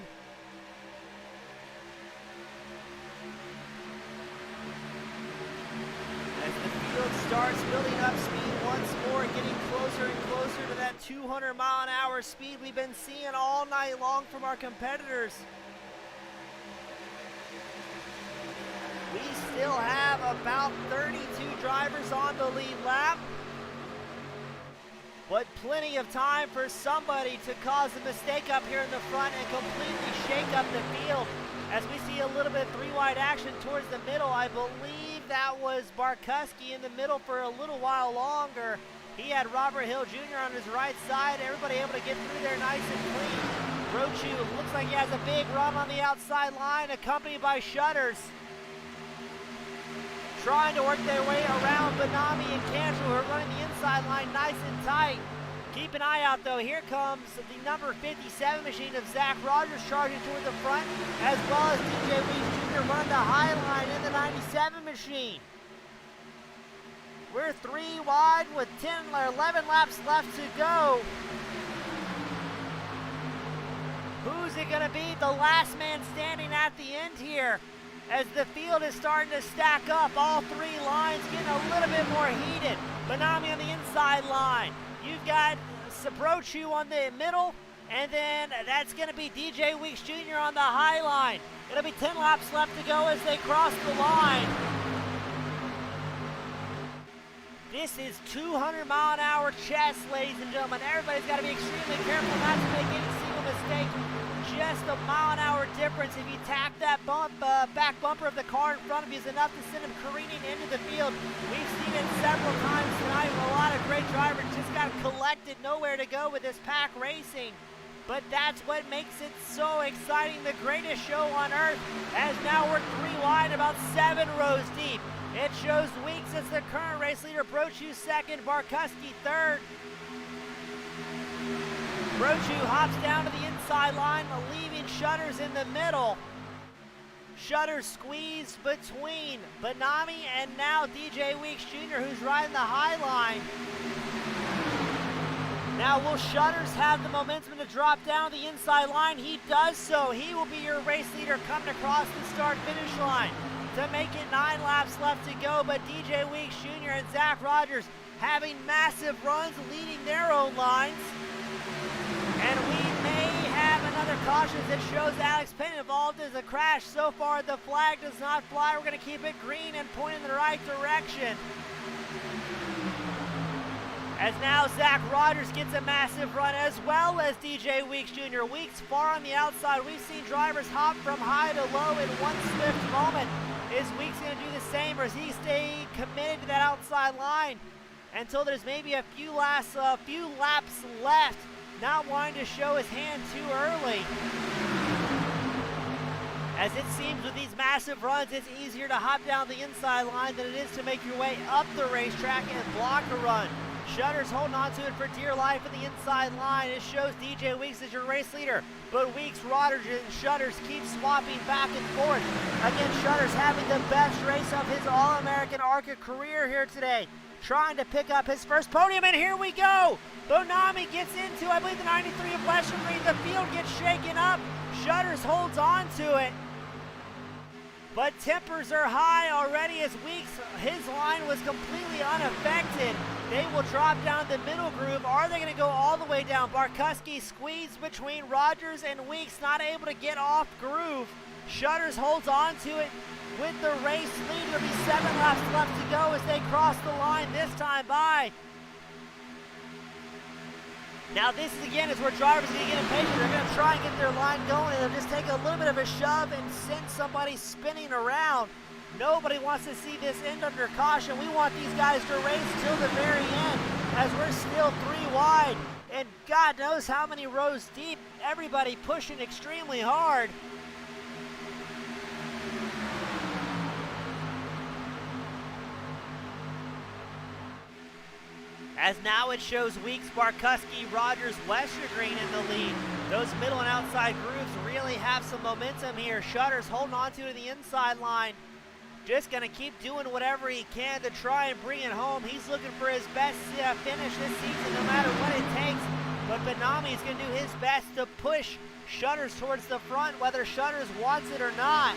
As the field starts building up speed once more, getting closer and closer to that 200-mile-an-hour speed we've been seeing all night long from our competitors. We still have about 32 drivers on the lead lap, but plenty of time for somebody to cause a mistake up here in the front and completely shake up the field. As we see a little bit of 3-wide action towards the middle, I believe that was Barkuski in the middle for a little while longer. He had Robert Hill Jr. on his right side, everybody able to get through there nice and clean. Brochu looks like he has a big run on the outside line, accompanied by Shutters, trying to work their way around Benami and Cantrell, who are running the inside line nice and tight. Keep an eye out though, here comes the number 57 machine of Zach Rogers charging toward the front, as well as DJ Weeks Jr. running the high line in the 97 machine. We're 3 wide with 10 or 11 laps left to go. Who's it gonna be? The last man standing at the end here, as the field is starting to stack up. All 3 lines getting a little bit more heated. Benami on the inside line. You've got Brochu on the middle, and then that's going to be DJ Weeks Jr. on the high line. It'll be 10 laps left to go as they cross the line. This is 200-mile-an-hour chess, ladies and gentlemen. Everybody's got to be extremely careful not to make any single mistake. Just a mile-an-hour difference. If you tap that back bumper of the car in front of you is enough to send him careening into the field. We've seen it several times tonight with a lot of great drivers just got collected, nowhere to go with this pack racing. But that's what makes it so exciting. The greatest show on earth, as now we're 3 wide, about 7 rows deep. It shows Weeks as the current race leader, Brochu second, Barkuski third. Brochu hops down to the inside line, leaving Shutters in the middle. Shutters squeezed between Benami and now DJ Weeks Jr., who's riding the high line. Now will Shutters have the momentum to drop down the inside line? He does so. He will be your race leader coming across the start-finish line to make it 9 laps left to go, but DJ Weeks Jr. and Zach Rogers having massive runs leading their own lines. And we may have another caution that shows Alex Penn involved as a crash. So far, the flag does not fly. We're going to keep it green and point in the right direction. As now Zach Rogers gets a massive run, as well as DJ Weeks Jr. Weeks far on the outside. We've seen drivers hop from high to low in one swift moment. Is Weeks going to do the same, or is he stay committed to that outside line until there's maybe a few laps left, not wanting to show his hand too early? As it seems with these massive runs, it's easier to hop down the inside line than it is to make your way up the racetrack and block a run. Shutters holding on to it for dear life in the inside line. It shows DJ Weeks as your race leader, but Weeks, Rogers, and Shutters keep swapping back and forth. Again, Shutters having the best race of his All-American ARCA career here today, trying to pick up his first podium, and here we go! Bonami gets into, I believe, the 93 of Western Green. The field gets shaken up. Shutters holds on to it. But tempers are high already as Weeks, his line was completely unaffected. They will drop down the middle groove. Are they going to go all the way down? Barkuski squeezed between Rogers and Weeks, not able to get off groove. Shutters holds on to it with the race lead. There'll be 7 laps left to go as they cross the line this time by. Now this is again is where drivers are going to get impatient. They're going to try and get their line going, and they'll just take a little bit of a shove and send somebody spinning around. Nobody wants to see this end under caution. We want these guys to race till the very end, as we're still 3 wide. And God knows how many rows deep. Everybody pushing extremely hard. As now it shows Weeks, Barkuski, Rogers, Westergreen in the lead. Those middle and outside grooves really have some momentum here. Shutters holding on to the inside line. Just going to keep doing whatever he can to try and bring it home. He's looking for his best finish this season, no matter what it takes. But Benami is going to do his best to push Shutters towards the front, whether Shutters wants it or not.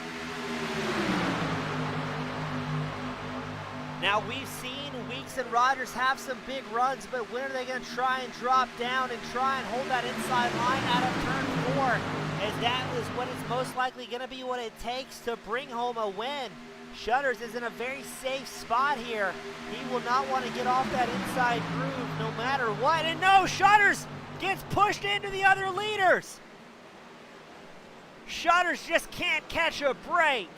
Now we've seen Weeks and Rogers have some big runs, but when are they going to try and drop down and try and hold that inside line out of turn 4? As that is what is most likely going to be what it takes to bring home a win. Shutters is in a very safe spot here. He will not want to get off that inside groove no matter what. And no, Shutters gets pushed into the other leaders. Shutters just can't catch a break.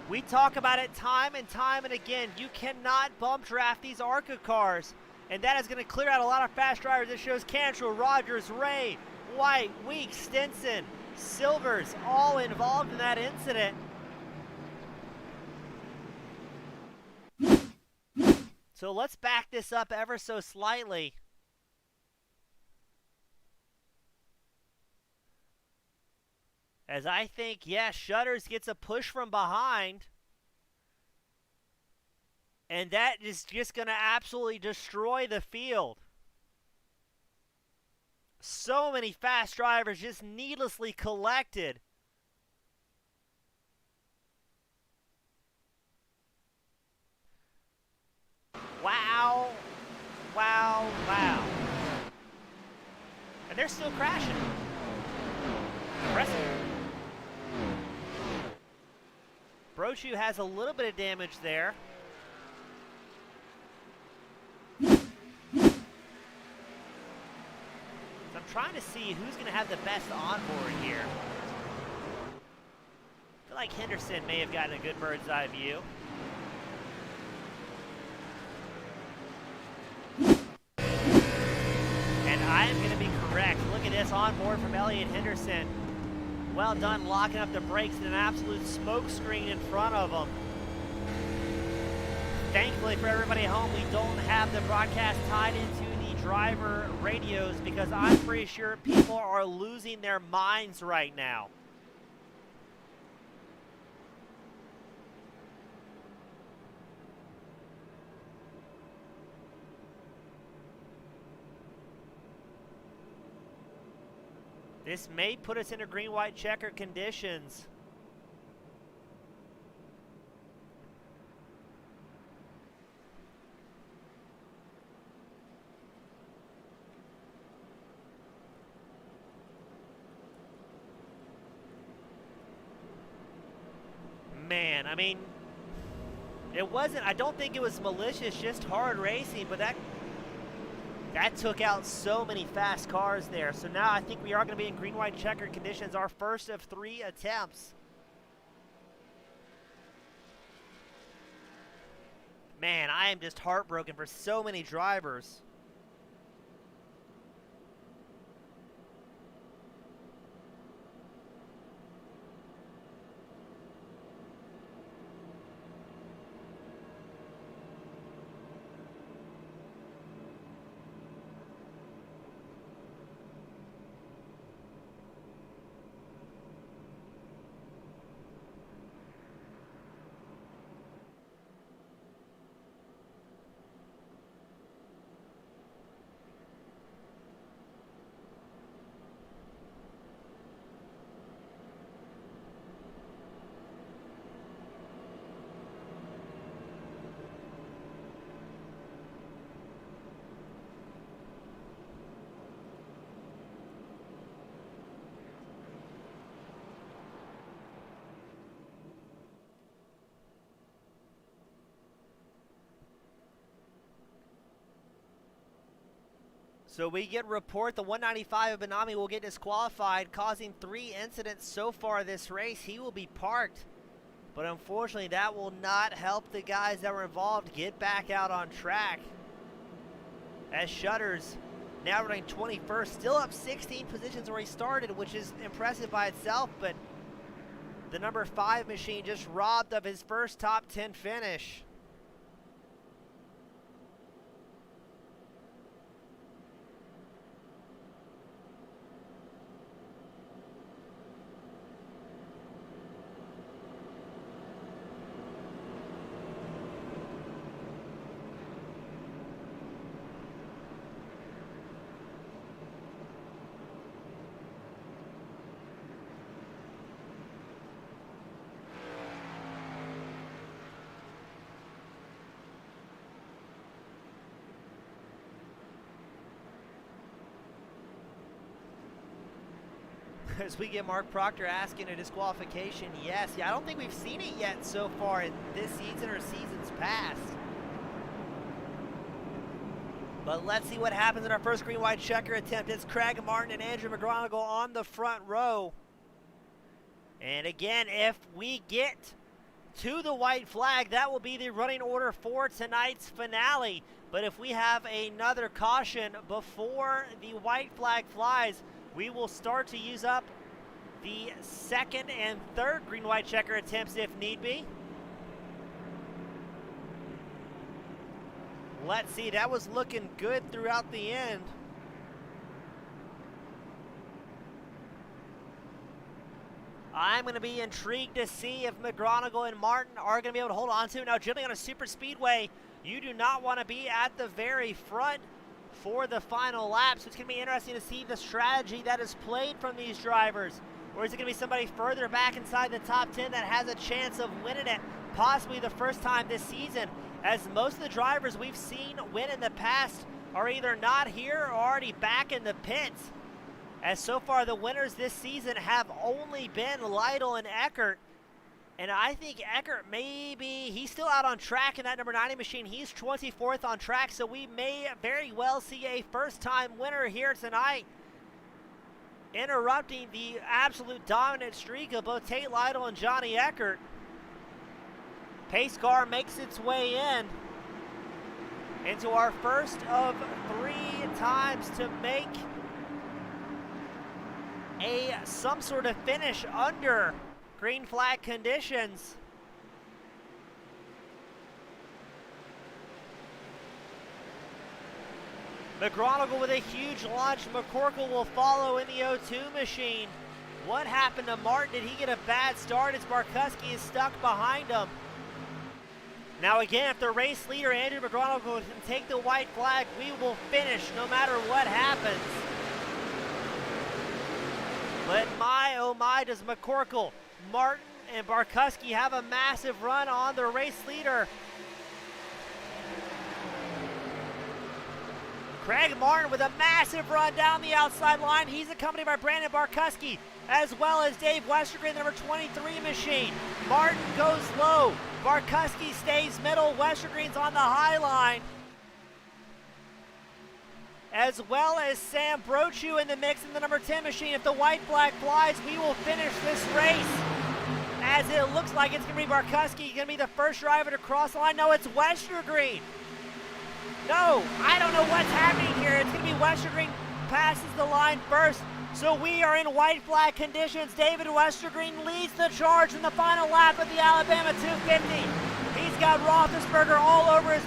We talk about it time and time and again. You cannot bump draft these ARCA cars. And that is going to clear out a lot of fast drivers. It shows Cantrell, Rogers, Ray, White, Weeks, Stinson, Silvers, all involved in that incident. So let's back this up ever so slightly. As I think, yes, Shutters gets a push from behind. And that is just going to absolutely destroy the field. So many fast drivers just needlessly collected. Wow. Wow, wow. And they're still crashing. Impressive. Brochu has a little bit of damage there. I'm trying to see who's going to have the best onboard here. I feel like Henderson may have gotten a good bird's eye view. And I am going to be correct. Look at this onboard from Elliott Henderson. Well done locking up the brakes in an absolute smoke screen in front of them. Thankfully for everybody at home, we don't have the broadcast tied into the driver radios because I'm pretty sure people are losing their minds right now. This may put us into green-white checker conditions. Man, I mean, it wasn't, I don't think it was malicious, just hard racing, but that took out so many fast cars there. So now I think we are going to be in green, white, checkered conditions, our first of 3 attempts. Man, I am just heartbroken for so many drivers. So we get report the 195 of Benami will get disqualified, causing 3 incidents so far this race. He will be parked, but unfortunately that will not help the guys that were involved get back out on track. As Shutters now running 21st, still up 16 positions where he started, which is impressive by itself, but the number 5 machine just robbed of his first top 10 finish. As we get Mark Proctor asking a disqualification, yes. Yeah, I don't think we've seen it yet so far in this season or seasons past. But let's see what happens in our first green, white checker attempt. It's Craig Martin and Andrew McGonigal on the front row. And again, if we get to the white flag, that will be the running order for tonight's finale. But if we have another caution before the white flag flies, we will start to use up the second and third green, white checker attempts if need be. Let's see, that was looking good throughout the end. I'm going to be intrigued to see if McGonigal and Martin are going to be able to hold on to it. Now, generally on a super speedway, you do not want to be at the very front for the final lap, so it's going to be interesting to see the strategy that is played from these drivers. Or is it going to be somebody further back inside the top 10 that has a chance of winning it, possibly the first time this season, as most of the drivers we've seen win in the past are either not here or already back in the pits. As so far the winners this season have only been Lytle and Eckert. And I think Eckert he's still out on track in that number 90 machine. He's 24th on track, so we may very well see a first-time winner here tonight, interrupting the absolute dominant streak of both Tate Lytle and Johnny Eckert. Pace car makes its way into our first of 3 times to make some sort of finish under green flag conditions. McGonigal with a huge launch. McCorkle will follow in the O2 machine. What happened to Martin? Did he get a bad start as Barkuski is stuck behind him? Now again, if the race leader, Andrew McGonigal, can take the white flag, we will finish no matter what happens. But my, oh my, does McCorkle, Martin, and Barkuski have a massive run on the race leader. Craig Martin with a massive run down the outside line. He's accompanied by Brandon Barkuski, as well as Dave Westergren, the number 23 machine. Martin goes low. Barkuski stays middle. Westergren's on the high line, as well as Sam Brochu in the mix in the number 10 machine. If the white flag flies, we will finish this race, as it looks like it's going to be Barkuski going to be the first driver to cross the line. No, it's Westergren. No, I don't know what's happening here. It's going to be Westergren passes the line first. So we are in white flag conditions. David Westergren leads the charge in the final lap of the Alabama 250. He's got Roethlisberger all over his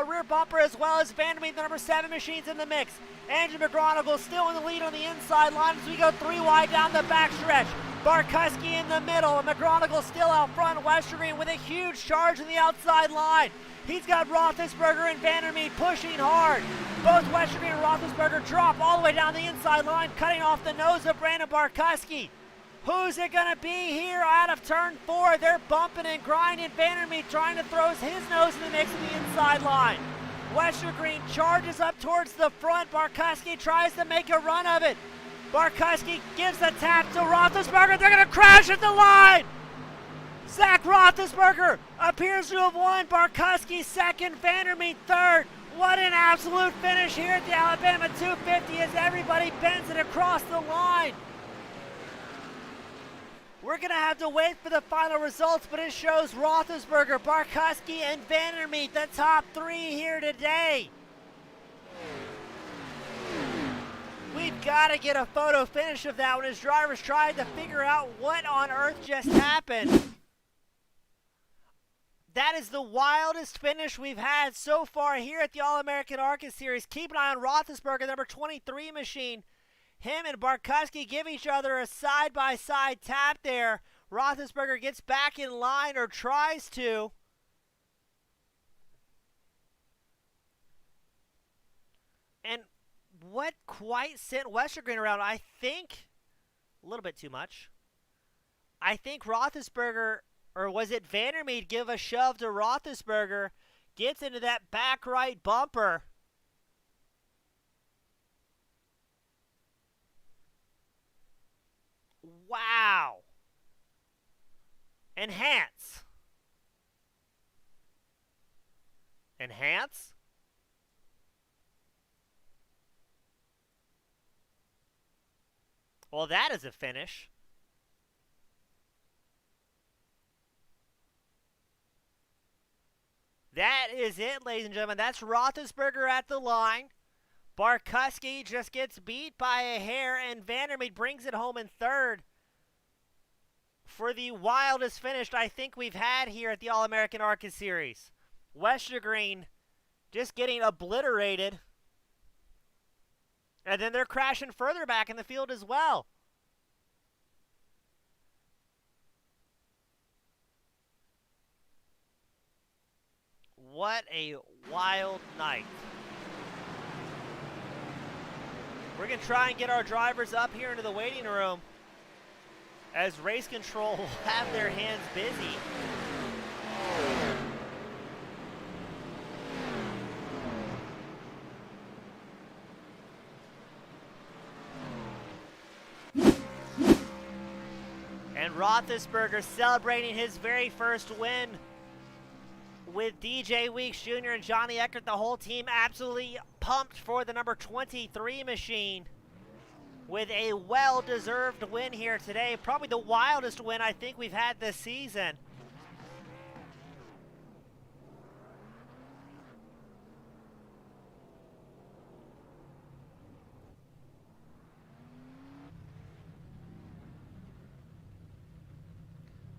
rear bumper, as well as Vandermeer, the number 7 machines in the mix. Andrew McGonigal still in the lead on the inside line as we go 3 wide down the backstretch. Barkuski in the middle, and McGonigal still out front. Westergren with a huge charge in the outside line. He's got Roethlisberger and Vandermeer pushing hard. Both Westergren and Roethlisberger drop all the way down the inside line, cutting off the nose of Brandon Barkuski. Who's it going to be here out of turn 4? They're bumping and grinding. Vandermeer trying to throw his nose in the mix of the inside line. Westergren charges up towards the front. Barkuski tries to make a run of it. Barkuski gives the tap to Roethlisberger. They're going to crash at the line. Zach Roethlisberger appears to have won. Barkuski second, Vandermeer third. What an absolute finish here at the Alabama 250 as everybody bends it across the line. We're going to have to wait for the final results, but it shows Roethlisberger, Barkuski, and Vandermeer, the top 3 here today. We've got to get a photo finish of that when his drivers tried to figure out what on earth just happened. That is the wildest finish we've had so far here at the All-American ARCA Series. Keep an eye on Roethlisberger, number 23 machine. Him and Barkuski give each other a side-by-side tap there. Roethlisberger gets back in line, or tries to. And what quite sent Westergren around? I think a little bit too much. I think Roethlisberger, or was it Vandermeer, give a shove to Roethlisberger, gets into that back right bumper. Wow. Enhance. Enhance? Well, that is a finish. That is it, ladies and gentlemen. That's Roethlisberger at the line. Barkuski just gets beat by a hair, and Vandermeer brings it home in third for the wildest finish I think we've had here at the All-American ARCA Series. Westergren just getting obliterated. And then they're crashing further back in the field as well. What a wild night. We're going to try and get our drivers up here into the waiting room, as race control will have their hands busy. And Roethlisberger celebrating his very first win with DJ Weeks Jr. and Johnny Eckert. The whole team absolutely pumped for the number 23 machine with a well-deserved win here today. Probably the wildest win I think we've had this season.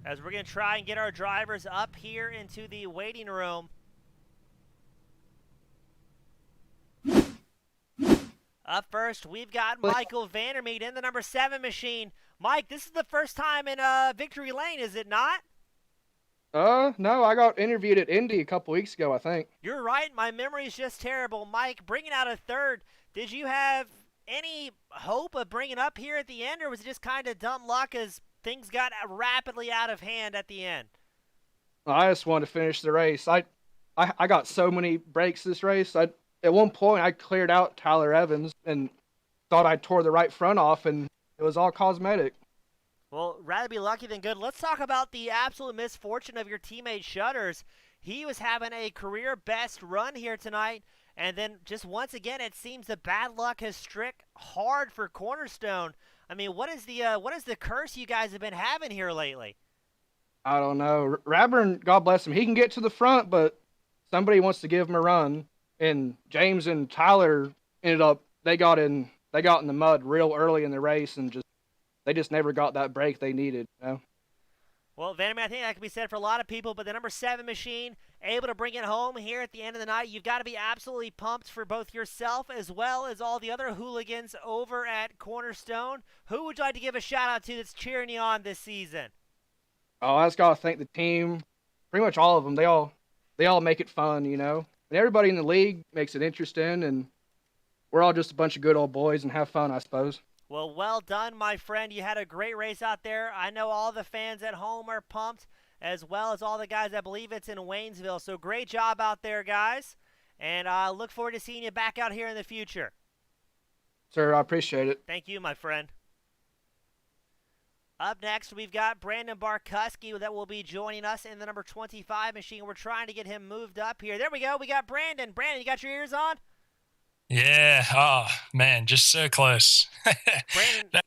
As we're going to try and get our drivers up here into the waiting room. Up first, we've got Michael Vandermeer in the number 7 machine. Mike, this is the first time in Victory Lane, is it not? No, I got interviewed at Indy a couple weeks ago, I think. You're right. My memory is just terrible. Mike, bringing out a third, did you have any hope of bringing up here at the end, or was it just kind of dumb luck as things got rapidly out of hand at the end? I just wanted to finish the race. I got so many breaks this race. at one point I cleared out Tyler Evans and thought I tore the right front off, and it was all cosmetic. Well, rather be lucky than good. Let's talk about the absolute misfortune of your teammate Shutters. He was having a career best run here tonight, and then just once again, it seems the bad luck has struck hard for Cornerstone. I mean, what is the curse you guys have been having here lately? I don't know. Radburn, God bless him, he can get to the front, but somebody wants to give him a run. And James and Tyler ended up they got in the mud real early in the race and they just never got that break they needed. You know? Well, Vanderman, I think that can be said for a lot of people, but the number 7 machine able to bring it home here at the end of the night. You've got to be absolutely pumped for both yourself as well as all the other hooligans over at Cornerstone. Who would you like to give a shout out to that's cheering you on this season? Oh, I just gotta thank the team. Pretty much all of them. They all make it fun, you know. And everybody in the league makes it interesting, and we're all just a bunch of good old boys and have fun, I suppose. Well done, my friend. You had a great race out there. I know all the fans at home are pumped, as well as all the guys. I believe it's in Waynesville. So great job out there, guys. And I look forward to seeing you back out here in the future. Sir, I appreciate it. Thank you, my friend. Up next, we've got Brandon Barkuski that will be joining us in the number 25 machine. We're trying to get him moved up here. There we go. We got Brandon. Brandon, you got your ears on? Yeah. Oh, man, just so close. Brandon,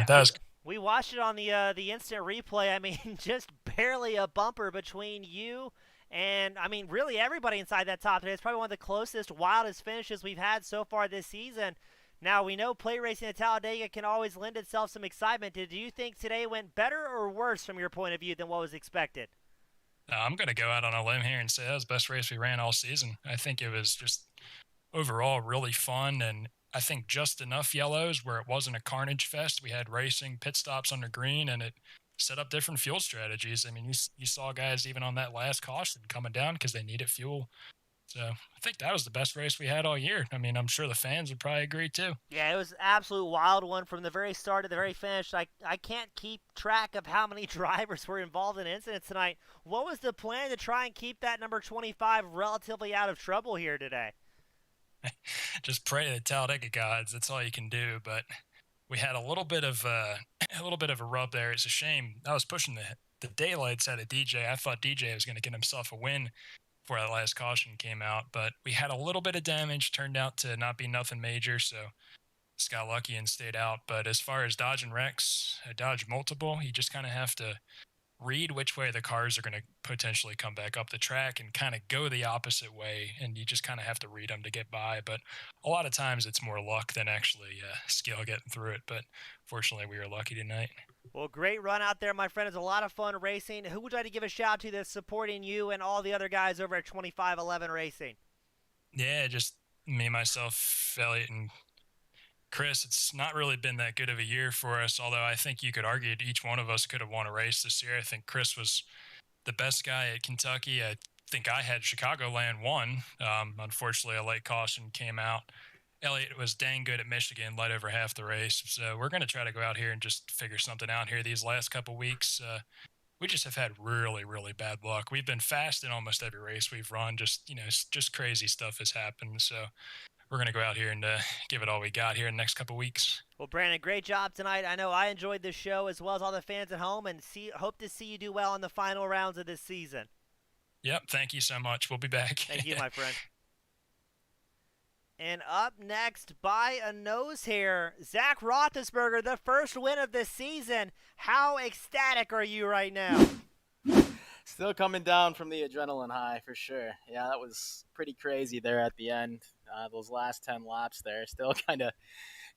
that was we watched it on the instant replay. I mean, just barely a bumper between you and, I mean, really everybody inside that top three. It's probably one of the closest, wildest finishes we've had so far this season. Now, we know plate racing at Talladega can always lend itself some excitement. Did you think today went better or worse from your point of view than what was expected? I'm going to go out on a limb here and say that was the best race we ran all season. I think it was just overall really fun, and I think just enough yellows where it wasn't a carnage fest. We had racing, pit stops under green, and it set up different fuel strategies. I mean, you saw guys even on that last caution coming down because they needed fuel. So I think that was the best race we had all year. I mean, I'm sure the fans would probably agree too. Yeah, it was an absolute wild one from the very start to the very finish. I can't keep track of how many drivers were involved in incidents tonight. What was the plan to try and keep that number 25 relatively out of trouble here today? Just pray to the Talladega gods. That's all you can do. But we had a little bit of a rub there. It's a shame. I was pushing the daylights out of DJ. I thought DJ was going to get himself a win before that last caution came out, but we had a little bit of damage. Turned out to not be nothing major, so just got lucky and stayed out. But as far as dodging wrecks, I dodged multiple. You just kind of have to read which way the cars are going to potentially come back up the track and kind of go the opposite way, and you just kind of have to read them to get by. But a lot of times it's more luck than actually skill getting through it. But fortunately, we were lucky tonight. Well, great run out there, my friend. It's a lot of fun racing. Who would you like to give a shout to that's supporting you and all the other guys over at 2511 Racing? Yeah, just me, myself, Elliot, and Chris. It's not really been that good of a year for us, although I think you could argue each one of us could have won a race this year. I think Chris was the best guy at Kentucky. I think I had Chicagoland won. Unfortunately, a late caution came out. Elliot was dang good at Michigan, led over half the race. So we're going to try to go out here and just figure something out here these last couple weeks. We just have had really, really bad luck. We've been fast in almost every race we've run. Just crazy stuff has happened. So we're going to go out here and give it all we got here in the next couple weeks. Well, Brandon, great job tonight. I know I enjoyed this show as well as all the fans at home, and hope to see you do well in the final rounds of this season. Yep, thank you so much. We'll be back. Thank you, my friend. And up next, by a nose hair, Zach Roethlisberger, the first win of the season. How ecstatic are you right now? Still coming down from the adrenaline high, for sure. Yeah, that was pretty crazy there at the end. Those last 10 laps there, still kind of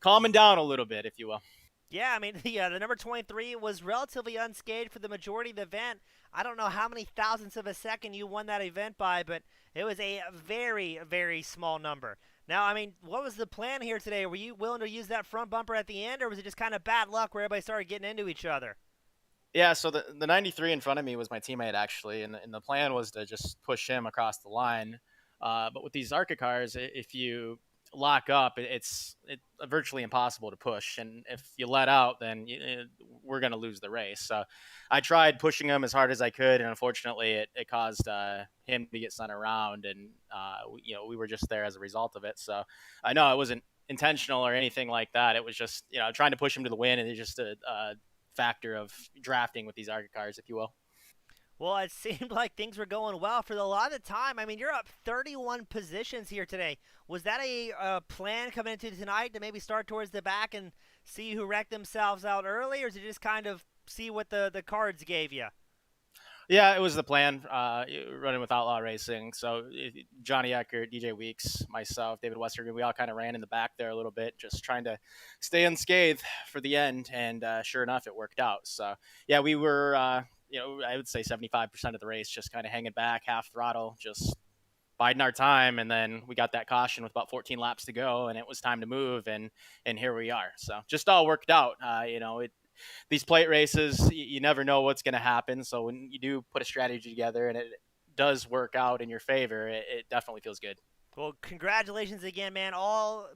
calming down a little bit, if you will. Yeah, I mean, the number 23 was relatively unscathed for the majority of the event. I don't know how many thousandths of a second you won that event by, but it was a very, very small number. Now, I mean, what was the plan here today? Were you willing to use that front bumper at the end, or was it just kind of bad luck where everybody started getting into each other? Yeah, so the 93 in front of me was my teammate, actually, and the plan was to just push him across the line. But with these ARCA cars, if you lock up, it's virtually impossible to push. And if you let out, then we're going to lose the race. So I tried pushing him as hard as I could, and unfortunately, it caused him to get sent around, and we were just there as a result of it. So I know it wasn't intentional or anything like that. It was just trying to push him to the win, and it's just a factor of drafting with these ARCA cars, if you will. Well, it seemed like things were going well for a lot of the time. I mean, you're up 31 positions here today. Was that a plan coming into tonight to maybe start towards the back and see who wrecked themselves out early, or is it just kind of see what the cards gave you? Yeah, it was the plan, running with Outlaw Racing. So Johnny Eckert, DJ Weeks, myself, David Westergaard, we all kind of ran in the back there a little bit, just trying to stay unscathed for the end. And sure enough, it worked out. So, yeah, we were, I would say 75% of the race just kind of hanging back, half throttle, just biding our time. And then we got that caution with about 14 laps to go, and it was time to move. And here we are. So just all worked out. These plate races, you never know what's going to happen. So when you do put a strategy together and it does work out in your favor, it definitely feels good. Well, congratulations again, man.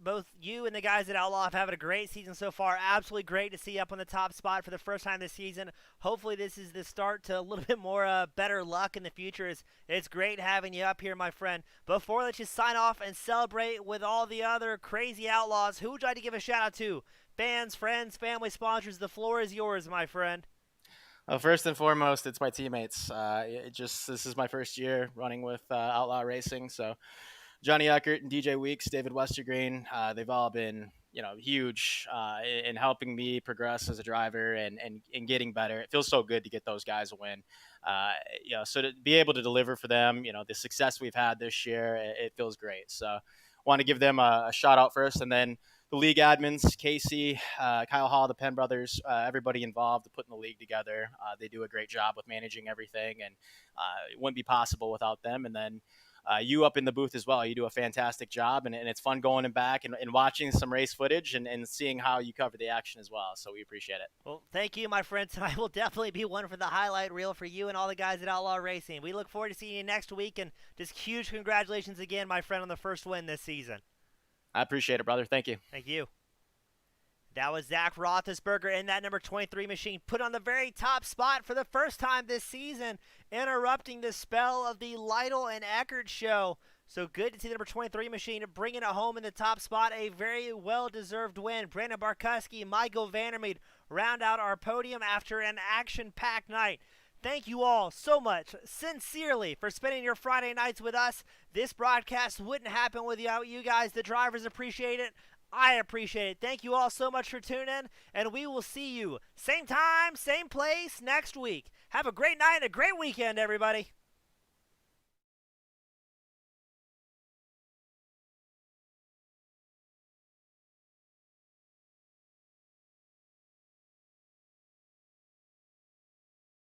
Both you and the guys at Outlaw have having a great season so far. Absolutely great to see you up on the top spot for the first time this season. Hopefully this is the start to a little bit more better luck in the future. It's great having you up here, my friend. Before I let you sign off and celebrate with all the other crazy Outlaws, who would you like to give a shout out to? Fans, friends, family, sponsors, the floor is yours, my friend. Well, first and foremost, it's my teammates. This is my first year running with Outlaw Racing, so Johnny Eckert and DJ Weeks, David Westergreen, they've all been huge in helping me progress as a driver and getting better. It feels so good to get those guys a win. So to be able to deliver for them, the success we've had this year, it feels great. So want to give them a shout out first, and then the league admins, Casey, Kyle Hall, the Penn brothers, everybody involved putting the league together. They do a great job with managing everything, and it wouldn't be possible without them. And then you up in the booth as well. You do a fantastic job, and it's fun going back and watching some race footage and seeing how you cover the action as well. So we appreciate it. Well, thank you, my friend. Tonight will definitely be one for the highlight reel for you and all the guys at Outlaw Racing. We look forward to seeing you next week, and just huge congratulations again, my friend, on the first win this season. I appreciate it, brother. Thank you. Thank you. That was Zach Roethlisberger in that number 23 machine, put on the very top spot for the first time this season, interrupting the spell of the Lytle and Eckert show. So good to see the number 23 machine bringing it home in the top spot. A very well-deserved win. Brandon Barkuski, Michael Vandermeed round out our podium after an action-packed night. Thank you all so much, sincerely, for spending your Friday nights with us. This broadcast wouldn't happen without you guys. The drivers appreciate it. I appreciate it. Thank you all so much for tuning in, and we will see you same time, same place next week. Have a great night and a great weekend, everybody.